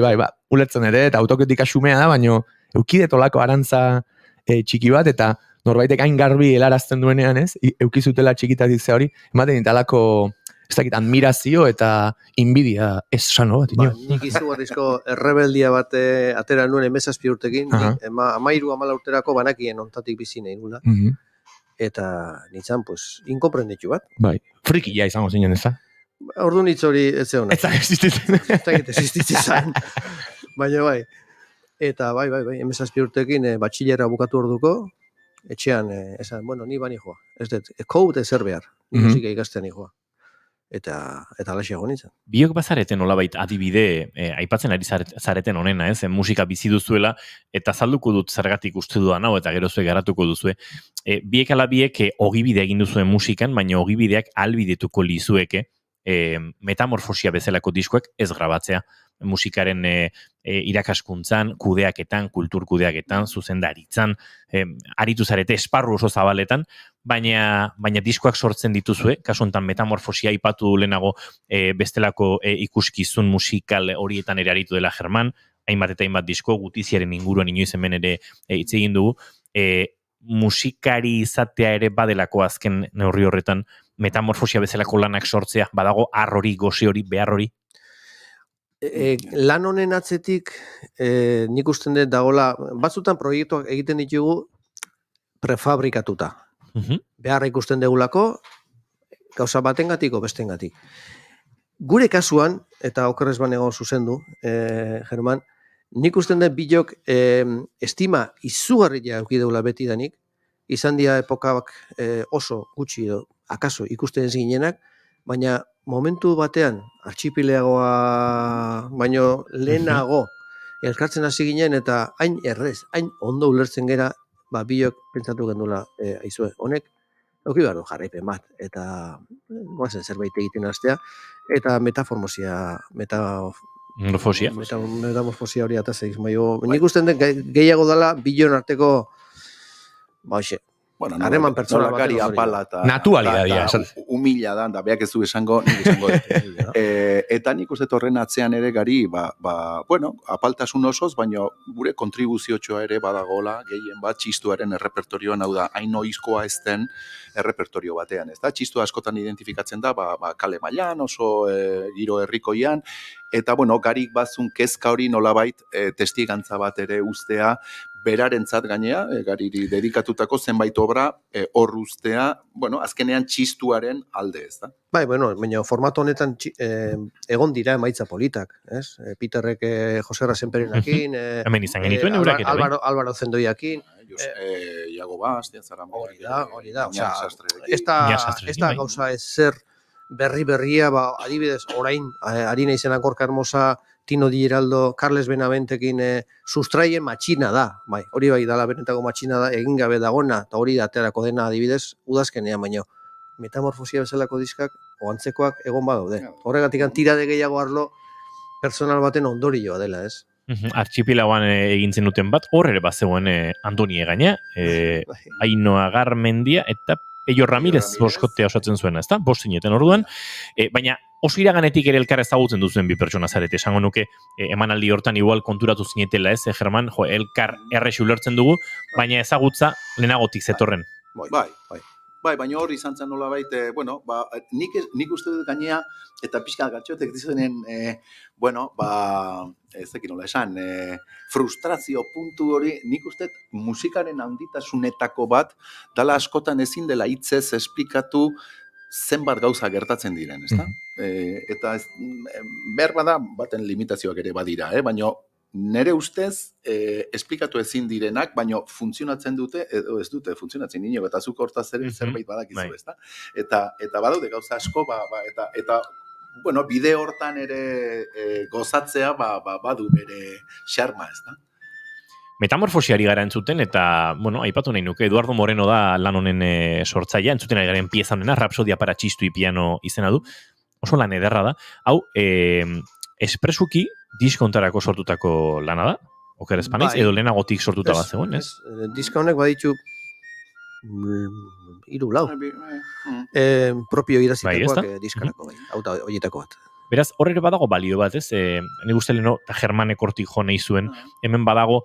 Speaker 4: ulertzen ere, eta autokritika xumea da, baina eukidetolako arantza txiki bat, eta norbaitek hain garbi helarazten duenean ez, eukizutela txikitatik ze hori, ematen ditalako, ez dakit, admirazio eta inbidia ez sano bat.
Speaker 16: Nik izugarrizko errebeldia bat atera nuen 17 urtekin, 13-14 urterako banakien ontatik bizi nahi nula. Eta nintzen, inkomprenditu bat.
Speaker 4: Bai, frikia izango zinen ez da?
Speaker 16: Orduan hitz hori ez zegoen.
Speaker 4: Ez da existitzen.
Speaker 16: Ez da existitzen. Baina bai. Eta bai, 17 urtekin batxillera bukatu orduko, etxean, esan, ni bani joa. Ez dut, kout ezer behar, musika ikastean joa. Eta alaxe egon nintzen.
Speaker 2: Biok bazareten nolabait adibide, aipatzen ari zareten honena, musika bizi duzuela, eta zalduko dut zergatik uste dudan hau, eta gero zuek garatuko duzue. Biek ala biek ogibide egin duzuen musikan, baina ogibideak albidetuko lizueke metamorfosia bezalako diskoak ez grabatzea. Musikaren irakaskuntzan, kudeaketan, kultur kudeaketan, zuzendaritzan, aritu zarete esparru oso zabaletan, baina diskoak sortzen dituzue, kasu honetan metamorfosia aipatu lehenago bestelako ikuskizun musikal horietan ere aritu dela German, hainbat eta hainbat disko, gutiziaren inguruan inoiz hemen ere hitz egin dugu, musikari izatea ere badelako azken neurri horretan, metamorfosia bezalako lanak sortzea, badago hori, gozi hori, behar hori?
Speaker 16: Lan honen atzetik nik usten dut dagoela, batzutan proiektuak egiten ditugu prefabrikatuta. Beharra ikusten degulako, gauza batengatik o bestengatik. Gure kasuan, eta okerrez banego zuzendu, German, nik usten dut bilok estima izugarria eukideula beti danik, izan dira epokak oso gutxi edo, akaso ikusten ez ginenak, baina momentu batean, artxipileagoa baino lehenago, elkartzen hasi ginen eta hain errez, hain ondo ulertzen gera, biok pentsatu gendula, aizue, honek, euki behar du jarraipen bat, eta goazen zerbait egiten hastea, eta metamorfosia hori atazeiz. Nik usten den gehiago dela bilon arteko, harreman pertsona bat.
Speaker 17: Gari apala eta
Speaker 4: naturalidadia.
Speaker 17: Humila da beak ez du esango, nik esango dut. Eta nik uste horren atzean ere Gari, apaltasun osoz, baina gure kontribuziotxoa ere badagola, gehien bat, txistuaren errepertorioan, hau da, hain oizkoa ez den errepertorio batean, ez da? Txistua askotan identifikatzen da, kale mailan, oso giro herrikoian, eta, Garik bazun kezka hori nolabait testigantza bat ere ustea, berarentzat gainea, gariri dedikatutako zenbait obra hor uztea, bueno, azkenean txistuaren alde, ez da?
Speaker 16: Bai, bueno, baina formato honetan egon dira emaitza politak, ez? Peterrek Jose Rasenperenakin,
Speaker 2: Hemen izan genituen eurak ere, bai.
Speaker 16: Álvaro Zendoiakin,
Speaker 17: Iago Bastia, Zaramora.
Speaker 16: Hori da, ez da gauza ezer berria, adibidez, orain, ari naizenak Gorka Hermosa, Tino Di Giraldo, Carles Benaventekin sustraien matxina da, bai, hori bai dala benetako matxina da, egin gabe dagona, eta hori aterako dena adibidez, udazkenean, baino, metamorfosia bezalako diskak, oantzekoak egon badaude. Horregatik tirade gehiago arlo, personal baten ondorioa dela, ez?
Speaker 2: Artxipilagoan egin zenuten bat, hor ere bat zegoen Andoni gaina, Ainoa Garmendia, eta Peio Ramirez boskotea osatzen zuena, ezta? Bost zineten orduan, baina oso iraganetik ere elkar ezagutzen duzen bi pertsona zarete, esango nuke emanaldi hortan igual konturatu zinetela, ez, German, elkar errex ulertzen dugu, baina ezagutza lehenagotik zetorren.
Speaker 17: Bai, baina hori izan zen nola baita, bueno, nik uste dut gainea, eta pixka gatxotek dizenen, ez dakit nola esan, frustrazio puntu hori, nik uste musikaren handitasunetako bat, dala askotan ezin dela hitzez esplikatu zenbat gauza gertatzen diren, ezta? Eta behar bada baten limitazioak ere badira, baina nere ustez, esplikatu ezin direnak, baina funtzionatzen dute, edo ez dute funtzionatzen inigo, eta zuk hortaz zerbait badakizu, ezta? Eta badaude gauza asko, eta bueno, bide hortan ere gozatzea badu bere xarma, ezta?
Speaker 2: Metamorfosiari gara entzuten, eta, bueno, aipatu nahi nuke, Eduardo Moreno da lan honen sortzailea, entzuten ari garen pieza honena, Rapsodia para txistu y piano izena du, oso lan ederra da, hau, espresuki diskontarako sortutako lana da, oker espanaiz, edo lehenagotik sortuta bat zegoen, ez?
Speaker 16: Diska honek baditu 3-4 propio irazitakoak diskarako, hau da horietako bat.
Speaker 2: Beraz, hor ere badago balio bat, ez? Nik uste leheno, Germanek hortik jo nahi zuen, hemen badago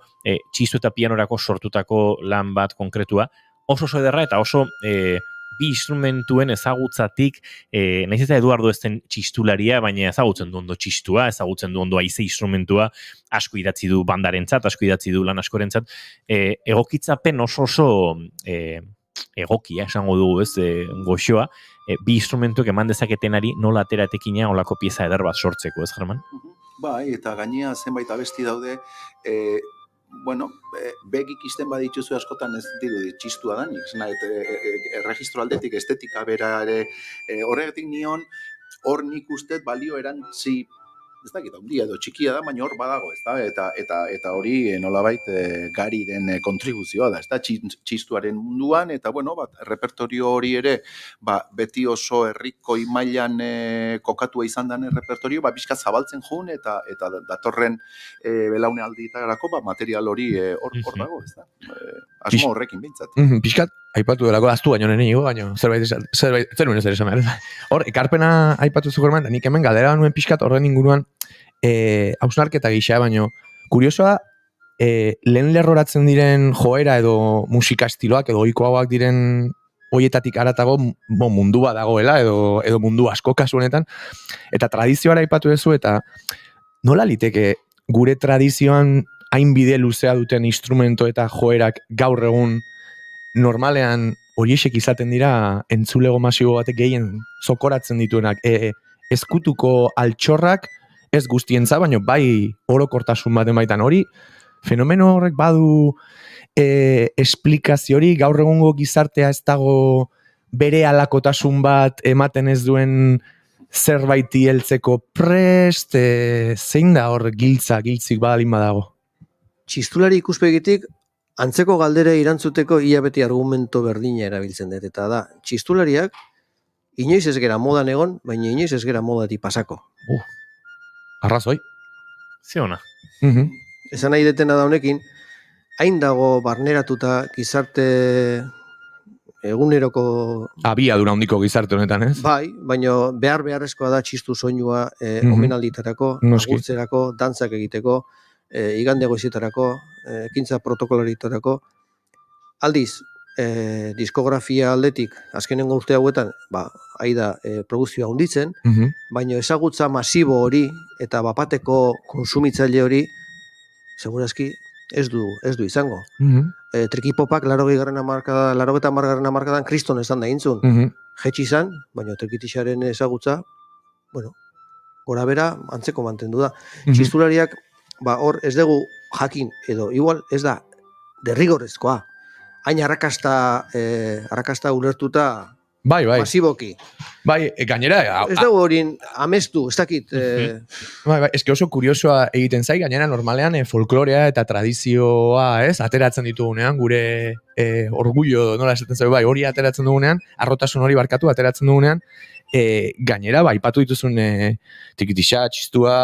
Speaker 2: txistu eta pianorako sortutako lan bat konkretua, oso ederra eta oso bi instrumentuen ezagutzatik, nahiz eta Eduardo ez den txistularia, baina ezagutzen du ondo txistua, ezagutzen du ondo haize instrumentua, asko idatzi du bandarentzat, asko idatzi du lan askorentzat, egokitzapen oso egokia, esango dugu, ez, goxoa, bi instrumentuek eman dezaketenari nola ateratekina olako pieza eder bat sortzeko, ez, German?
Speaker 17: Bai, eta gainea zenbait abesti daude, begik izten badituzu askotan ez dirudi txistua danik, erregistro aldetik, estetika bera ere, horregatik nion, hor nik uste balio erantzi, ez dakit, handia edo txikia da, baina hor badago, ez da, eta hori nolabait gariren kontribuzioa da, ez da, txistuaren munduan, eta, repertorio hori ere, beti oso herriko imailan kokatua izan den repertorio, pixka zabaltzen jun, eta datorren belaune alditarako, material hori hor dago, ez da, asmo horrekin bintzat.
Speaker 4: Pixkat, aipatu delako, aztu baino nenigo, baino, zerbait zenuen ez esan behar. Hor, ekarpena aipatu zukerman, nik hemen galdera nuen pixkat horren inguruan, hausnarketa gisa, baino, kuriosoa, lehen lerroratzen diren joera edo musika estiloak edo ohikoagoak diren hoietatik aratago mundua dagoela edo mundu asko kasu honetan, eta tradizioara aipatu duzu, eta nola liteke gure tradizioan hain bide luzea duten instrumento eta joerak gaur egun normalean horiexek izaten dira entzulego masibo batek gehien zokoratzen dituenak. Ezkutuko altxorrak ez guztientza, baina bai orokortasun baten baitan hori, fenomeno horrek badu esplikazio hori, gaur egungo gizartea ez dago bere alakotasun bat ematen ez duen zerbaiti heltzeko prest, zein da hor giltzik badalin badago?
Speaker 16: Txistulari ikuspegitik, antzeko galdere irantzuteko ia beti argumento berdina erabiltzen dut, eta da, txistulariak inoiz ez gera modan egon, baina inoiz ez gera modatik pasako.
Speaker 4: Arrazoi.
Speaker 2: Ze ona.
Speaker 16: Esan nahi detena da honekin, hain dago barneratuta gizarte eguneroko...
Speaker 4: Abiadura handiko gizarte honetan, ez?
Speaker 16: Bai, baina beharrezkoa da txistu soinua omenalditarako, agurtzerako, dantzak egiteko, igande goizetarako, ekintza protokolaritarako. Aldiz, diskografia aldetik, azkenengo urte hauetan, haida produzioa hunditzen, baina ezagutza masibo hori eta bapateko konsumitzaile hori, segurazki, ez du izango. Trikipopak 80. hamarkadan kriston esan da intzun. Jetxi izan, baina trikitixaren ezagutza, bueno, gora bera antzeko mantendu da. Txistulariak, hor ez dugu jakin, edo igual ez da derrigorrezkoa. Hain arrakasta ulertuta masiboki.
Speaker 4: Bai, gainera...
Speaker 16: Ez dugu horin amestu, ez dakit...
Speaker 4: eske oso kuriosoa egiten zai, gainera normalean folklorea eta tradizioa, ateratzen ditugunean, gure orgullo, nola esaten zaigu, hori ateratzen dugunean, arrotasun hori barkatu ateratzen dugunean, gainera, aipatu dituzun tikitixa, txistua,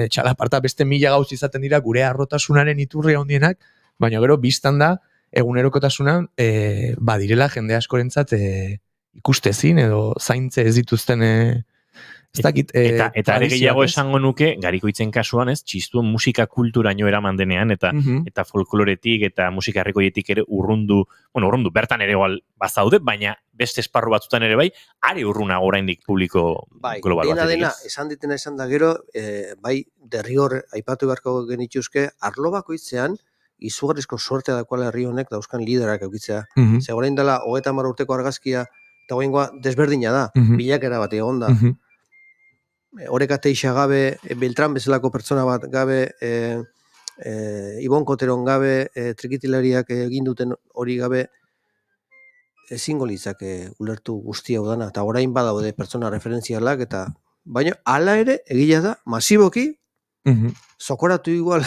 Speaker 4: txalaparta, beste 1000 gauz izaten dira gure arrotasunaren iturri handienak, baina gero biztan da, egunerokotasunan, badirela jende askorentzat ikustezin edo zaintze ez dituzten ez dakit
Speaker 2: eta ere gehiago esango nuke Garikoitzen kasuan txistuen musika kulturaino eraman denean eta folkloretik eta musika herrikoietik ere urrundu bertan ere igual bazaude, baina beste esparru batzutan ere bai, are urrunago oraindik publiko global batetik.
Speaker 16: Dena, esan ditena esan da gero, bai derrigor aipatu beharko genituzke, arlo bakoitzean izugarrizko suertea dakoala herri honek dauzkan liderak eukitzea. Ze orain dela 30 urteko argazkia eta goingoa desberdina da, bilakera bat egon da. Horeka Teixa gabe, Beltran bezalako pertsona bat gabe, Ibon Koteron gabe, trikitilariak egin duten hori gabe, ezingo litzake ulertu guztia udana, eta orain badaude pertsona referentzialak, eta baina hala ere, egila da, masiboki, sokoratu igual,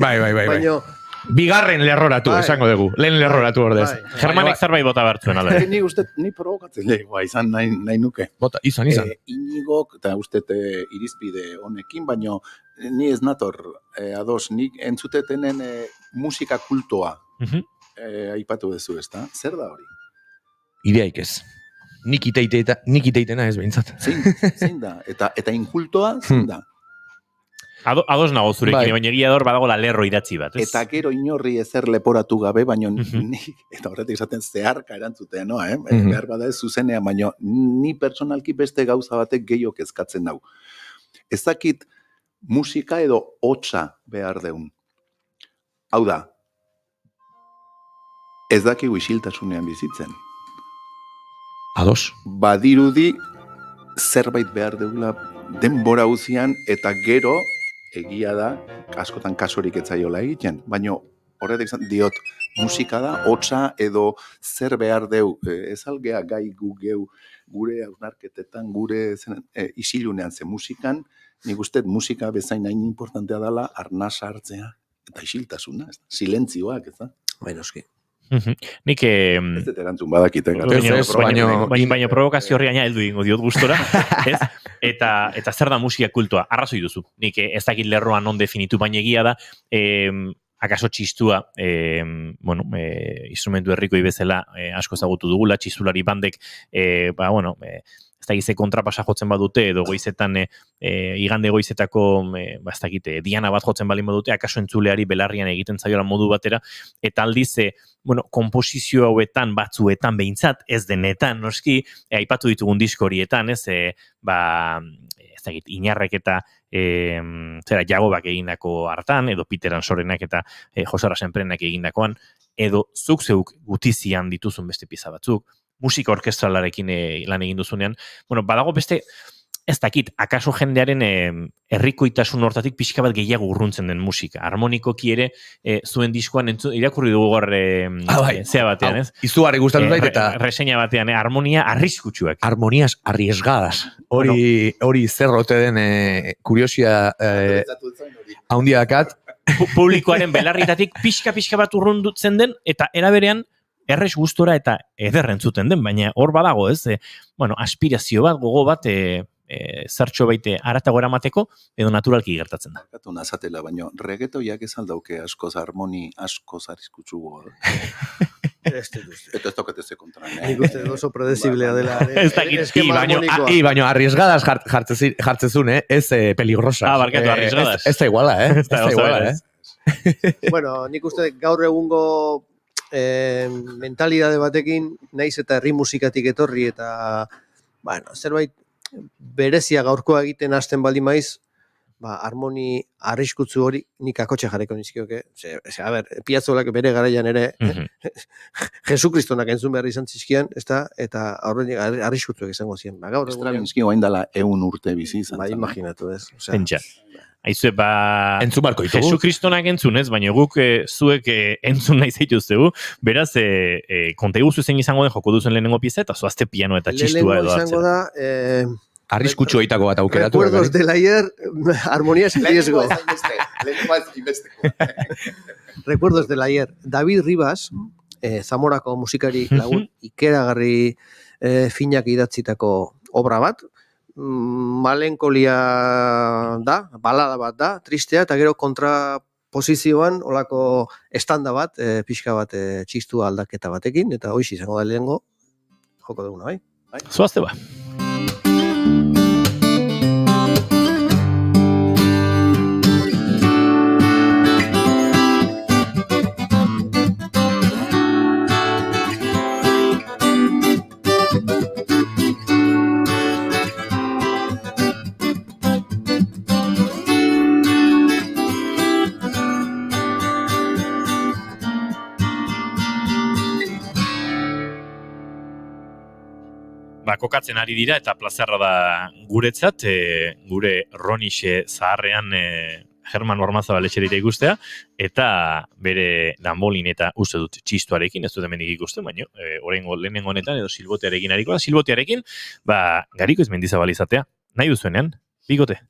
Speaker 16: baina
Speaker 4: bigarren lerroratu, esango dugu. Lehen lerroratu ordez.
Speaker 2: Germanek zerbait bota bertzuen, ala.
Speaker 17: Ni uste, ni provokatzen legoa izan nahi nuke.
Speaker 4: Bota, izan.
Speaker 17: Inigok, eta uste irizpide honekin, baino ni ez nator ados, nik entzutetenen musika kultoa aipatu dezu, ezta? Zer da hori?
Speaker 4: Ideaik ez. Nik iteitena ez behintzat.
Speaker 17: Zein da? Eta inkultoa zein da?
Speaker 2: Ados nago zurekin, baina egia dor badago la lerro idatzi bat, ez?
Speaker 17: Eta gero inorri ezer leporatu gabe, baina eta horretik esaten zeharka erantzutea, no, behar bada ez zuzenean, baina ni personalki beste gauza batek gehiok ezkatzen dau. Ez dakit musika edo hotza behar deun. Hau da, ez dakigu isiltasunean bizitzen.
Speaker 4: Ados.
Speaker 17: Badirudi zerbait behar deula denbora uzian eta gero egia da, askotan kasurik etzaiola egiten, baina horretik diot, musika da, hotza edo zer behar deu, ez algea gai gure hausnarketetan, gure isilunean ze musikan, nik uste musika bezain hain importantea dela, arnasa hartzea, eta isiltasuna, silentzioak, ez da?
Speaker 16: Bainoski.
Speaker 2: Nik...
Speaker 17: Ez dut erantzun badakite.
Speaker 2: Baina provokazio horri gaina heldu ingo diot gustora, ez? Eta zer da musika kultua? Arrazoi duzu. Nik ez dakit lerroan non definitu, baina egia da, akaso txistua, instrumentu herrikoi bezala asko ezagutu dugula, txistulari bandek, ez dakit ze kontrapasa jotzen badute, edo goizetan, igande goizetako, ez dakit, diana bat jotzen balin badute, akaso entzuleari belarrian egiten zaiola modu batera, eta aldiz, komposizio hauetan, batzuetan behintzat, ez denetan, noski, aipatu ditugun disko horietan, ez dakit, Inarrek eta Jagobak egindako hartan, edo Peter Ansorenak eta Josara Senprenak egindakoan, edo zuk zeuk gutizian dituzun beste pieza batzuk, musika orkestralarekin lan egin duzunean, badago beste, ez dakit, akaso jendearen herrikoitasun hortatik pixka bat gehiago urruntzen den musika. Harmonikoki ere, zuen diskoan irakurri dugu gaur zea batean, ez?
Speaker 4: Izugarri gustatu zait eta...
Speaker 2: Reseña batean, harmonia arriskutsuak.
Speaker 4: Harmonias arriesgadas. Hori zerrote den kuriosia haundiakat.
Speaker 2: Publikoaren belarritatik pixka bat urrundutzen den, eta eraberean, erres gustora eta eder entzuten den, baina hor badago, ez? Aspirazio bat, gogo bat, zertxo baite aratago eramateko, edo naturalki gertatzen da.
Speaker 17: Gatu nazatela, baina reggaetoiak ez aldauke askoz harmoni, askoz arriskutsu gogo. Eta ez toketeze kontra.
Speaker 16: Nik uste oso predeciblea dela.
Speaker 2: Ez dakit,
Speaker 4: baina arriesgadas jartzezun, ez peligrosa.
Speaker 2: Barkatu, arriesgadas.
Speaker 4: Ez da iguala,
Speaker 2: Ez da iguala,
Speaker 16: Bueno, nik uste gaur egungo mentalidade batekin, naiz eta herri musikatik etorri, eta zerbait berezia gaurkoa egiten hasten baldin maiz, harmoni arriskutzu hori nik akotxe jarriko nizkioke. A ber, Piazzolak bere garaian ere Jesukristonak entzun behar izan zizkian, eta horrenik arriskutzuak izango ziren. Gaur
Speaker 17: Stravinsky oain dela 100 urte bizi izan.
Speaker 16: Imaginatu ez.
Speaker 2: Pentsa. Aizue,
Speaker 4: entzun barko ditugu.
Speaker 2: Jesukristonak entzun ez, baina guk zuek entzun nahi zaituztegu, beraz, konta iguzu zein izango den joko duzen lehenengo pieza, eta zoazte piano eta txistua edo
Speaker 16: hartzera. Lehenengo izango da...
Speaker 4: Arriskutxo eitako bat aukeratu.
Speaker 16: Recuerdos del ayer, armonías en riesgo. Recuerdos del ayer. David Rivas, Zamorako musikari lagun ikeragarri finak idatzitako obra bat, malenkolia da, balada bat da, tristea, eta gero kontraposizioan olako estanda bat, pixka bat txistua aldaketa batekin, eta hoiz izango da lehengo, joko duguna, bai?
Speaker 2: Zoazte ba. Kokatzen ari dira eta plazarra da guretzat, gure Ronixe zaharrean Herman Ormazabal etxerita ikustea, eta bere danbolin eta uste dut txistuarekin, ez dut hemendik ikusten, baina lehenengo honetan edo silbotearekin hariko da, silbotearekin, Gariko Mendizabal izatea, nahi duzuenean, bigote.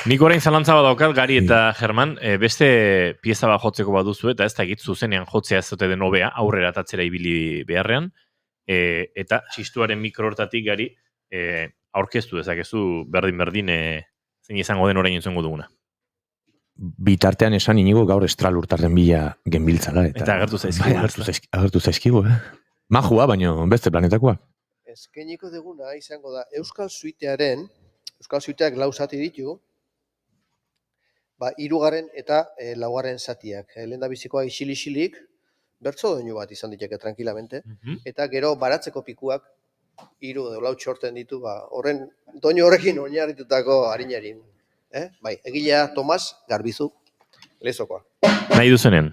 Speaker 2: Nik orain zalantza bat daukat, Gari eta German, beste pieza bat jotzeko baduzu, eta ez da egit zuzenean jotzea ez dute den hobea, aurrera atatzera ibili beharrean, eta txistuaren mikro hortatik, Gari, aurkeztu dezakezu berdin zein izango den orain entzongo duguna.
Speaker 4: Bitartean esan inigo gaur estralurtarren bila genbiltzala.
Speaker 2: Eta agertu zaizkigu.
Speaker 4: Agertu zaizkigu, Majua, baino beste planetakoa.
Speaker 16: Eskainiko duguna izango da Euskal Suitearen, Euskal Suiteak 4 zati ditu, 3. eta 4. zatiak. Lehendabizikoa isil-isilik, bertso doinu bat izan diteke tranquilamente, eta gero baratzeko pikuak 3 edo 4 txorten ditu, horren doinu horrekin oinarritutako harinarin. Bai, egilea Tomas Garbizu, Lezokoa.
Speaker 2: Nahi duzenean.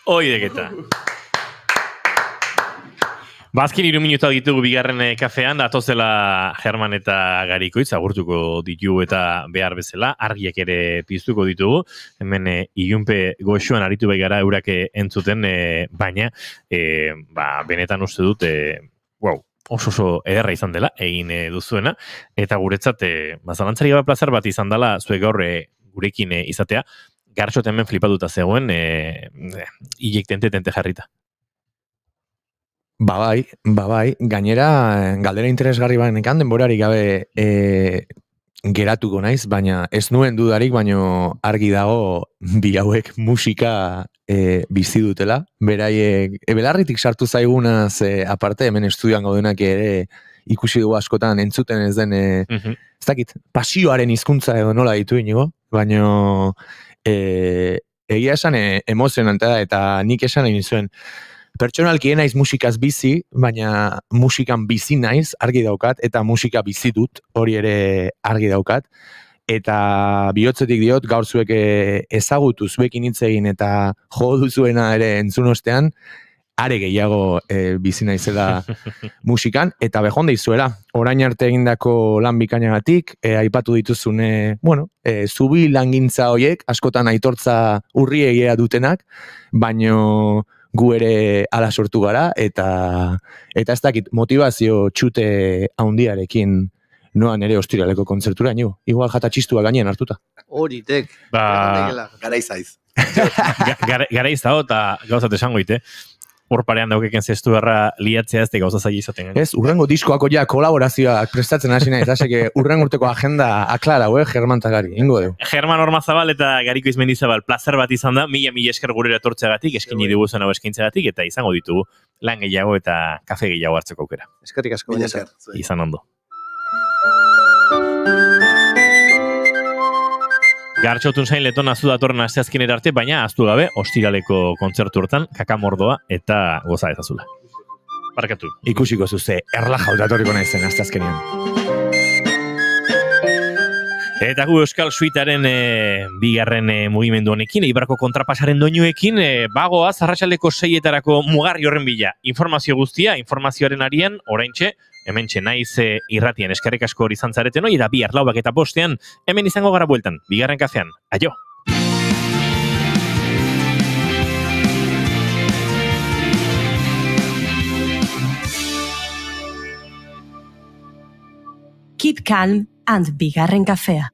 Speaker 2: Oideketa. Bazkin 3 minuta ditugu bigarren kafean, datozela German eta Garikoitz, agurtuko ditugu eta behar bezala, argiak ere piztuko ditugu, hemen ilunpe goxuan aritu bai gara eurak entzuten, baina benetan uste dut, oso ederra izan dela, egin duzuena, eta guretzat, zalantzari gabe plazer bat izan dela, zuek gaur gurekin izatea, Gartxot hemen flipatuta zegoen, hilek tente jarrita.
Speaker 4: Bai, gainera galdera interesgarri banekan denborarik gabe geratuko naiz, baina ez nuen dudarik, baino argi dago bi hauek musika bizi dutela. Beraiek, belarritik sartu zaigunaz aparte, hemen estudioan gaudenak ere ikusi dugu askotan entzuten ez den, ez dakit, pasioaren hizkuntza edo nola ditu inigo, baino egia esan emozionantea da, eta nik esan egin zuen, pertsonalki naiz musikaz bizi, baina musikan bizi naiz, argi daukat, eta musika bizi dut, hori ere argi daukat, eta bihotzetik diot, gaur zuek ezagutu zuekin hitz egin eta jo duzuena ere entzun ostean, are gehiago bizi naizela musikan, eta bejonde izuela, orain arte egindako lan bikainagatik, aipatu dituzune, zubi langintza hoiek, askotan aitortza urriegea dutenak, baino gu ere ala sortu gara, eta ez dakit motivazio txute haundiarekin noan ere ostiraleko kontzertura, igual jata txistua gainean hartuta.
Speaker 16: Horitek.
Speaker 17: Garaiz aiz.
Speaker 2: Garaiz dago, eta gauzat esango ite. Hor parean daukeken zestu erra liatzea ez de gauza zaila izaten.
Speaker 4: Ez, urrengo diskoako ja kolaborazioak prestatzen hasi nahi, eta seke urrengo urteko agenda aklara, German eta Gari, ingo deu.
Speaker 2: German Ormazabal eta Garikoitz Mendizabal plazer bat izan da, mila esker gurera etortzeagatik, eskaini diguzen hau eskaintzeagatik, eta izango ditugu lan gehiago eta kafe gehiago hartzeko aukera.
Speaker 16: Eskerrik asko.
Speaker 2: Izan ondo. Gartxotun zain letona azu datorren asteazkenera arte, baina aztu gabe, ostiraleko kontzertu hortan, kakamordoa eta goza ezazula. Barkatu.
Speaker 4: Ikusiko zuze, erlaja datorriko naizen asteazkenean.
Speaker 2: Eta gu Euskal Suitaren bigarren mugimendu honekin, Eibarko kontrapasaren doinuekin, bagoaz, arratsaleko 6etarako mugarri horren bila. Informazio guztia, informazioaren arian, oraintxe, hementxe naiz irratien eskerrik asko hori zantzareten hori, eta bihar 4 eta 5 hemen izango gara bueltan, bigarren kafean. Aio!
Speaker 1: Keep calm and bigarren kafea.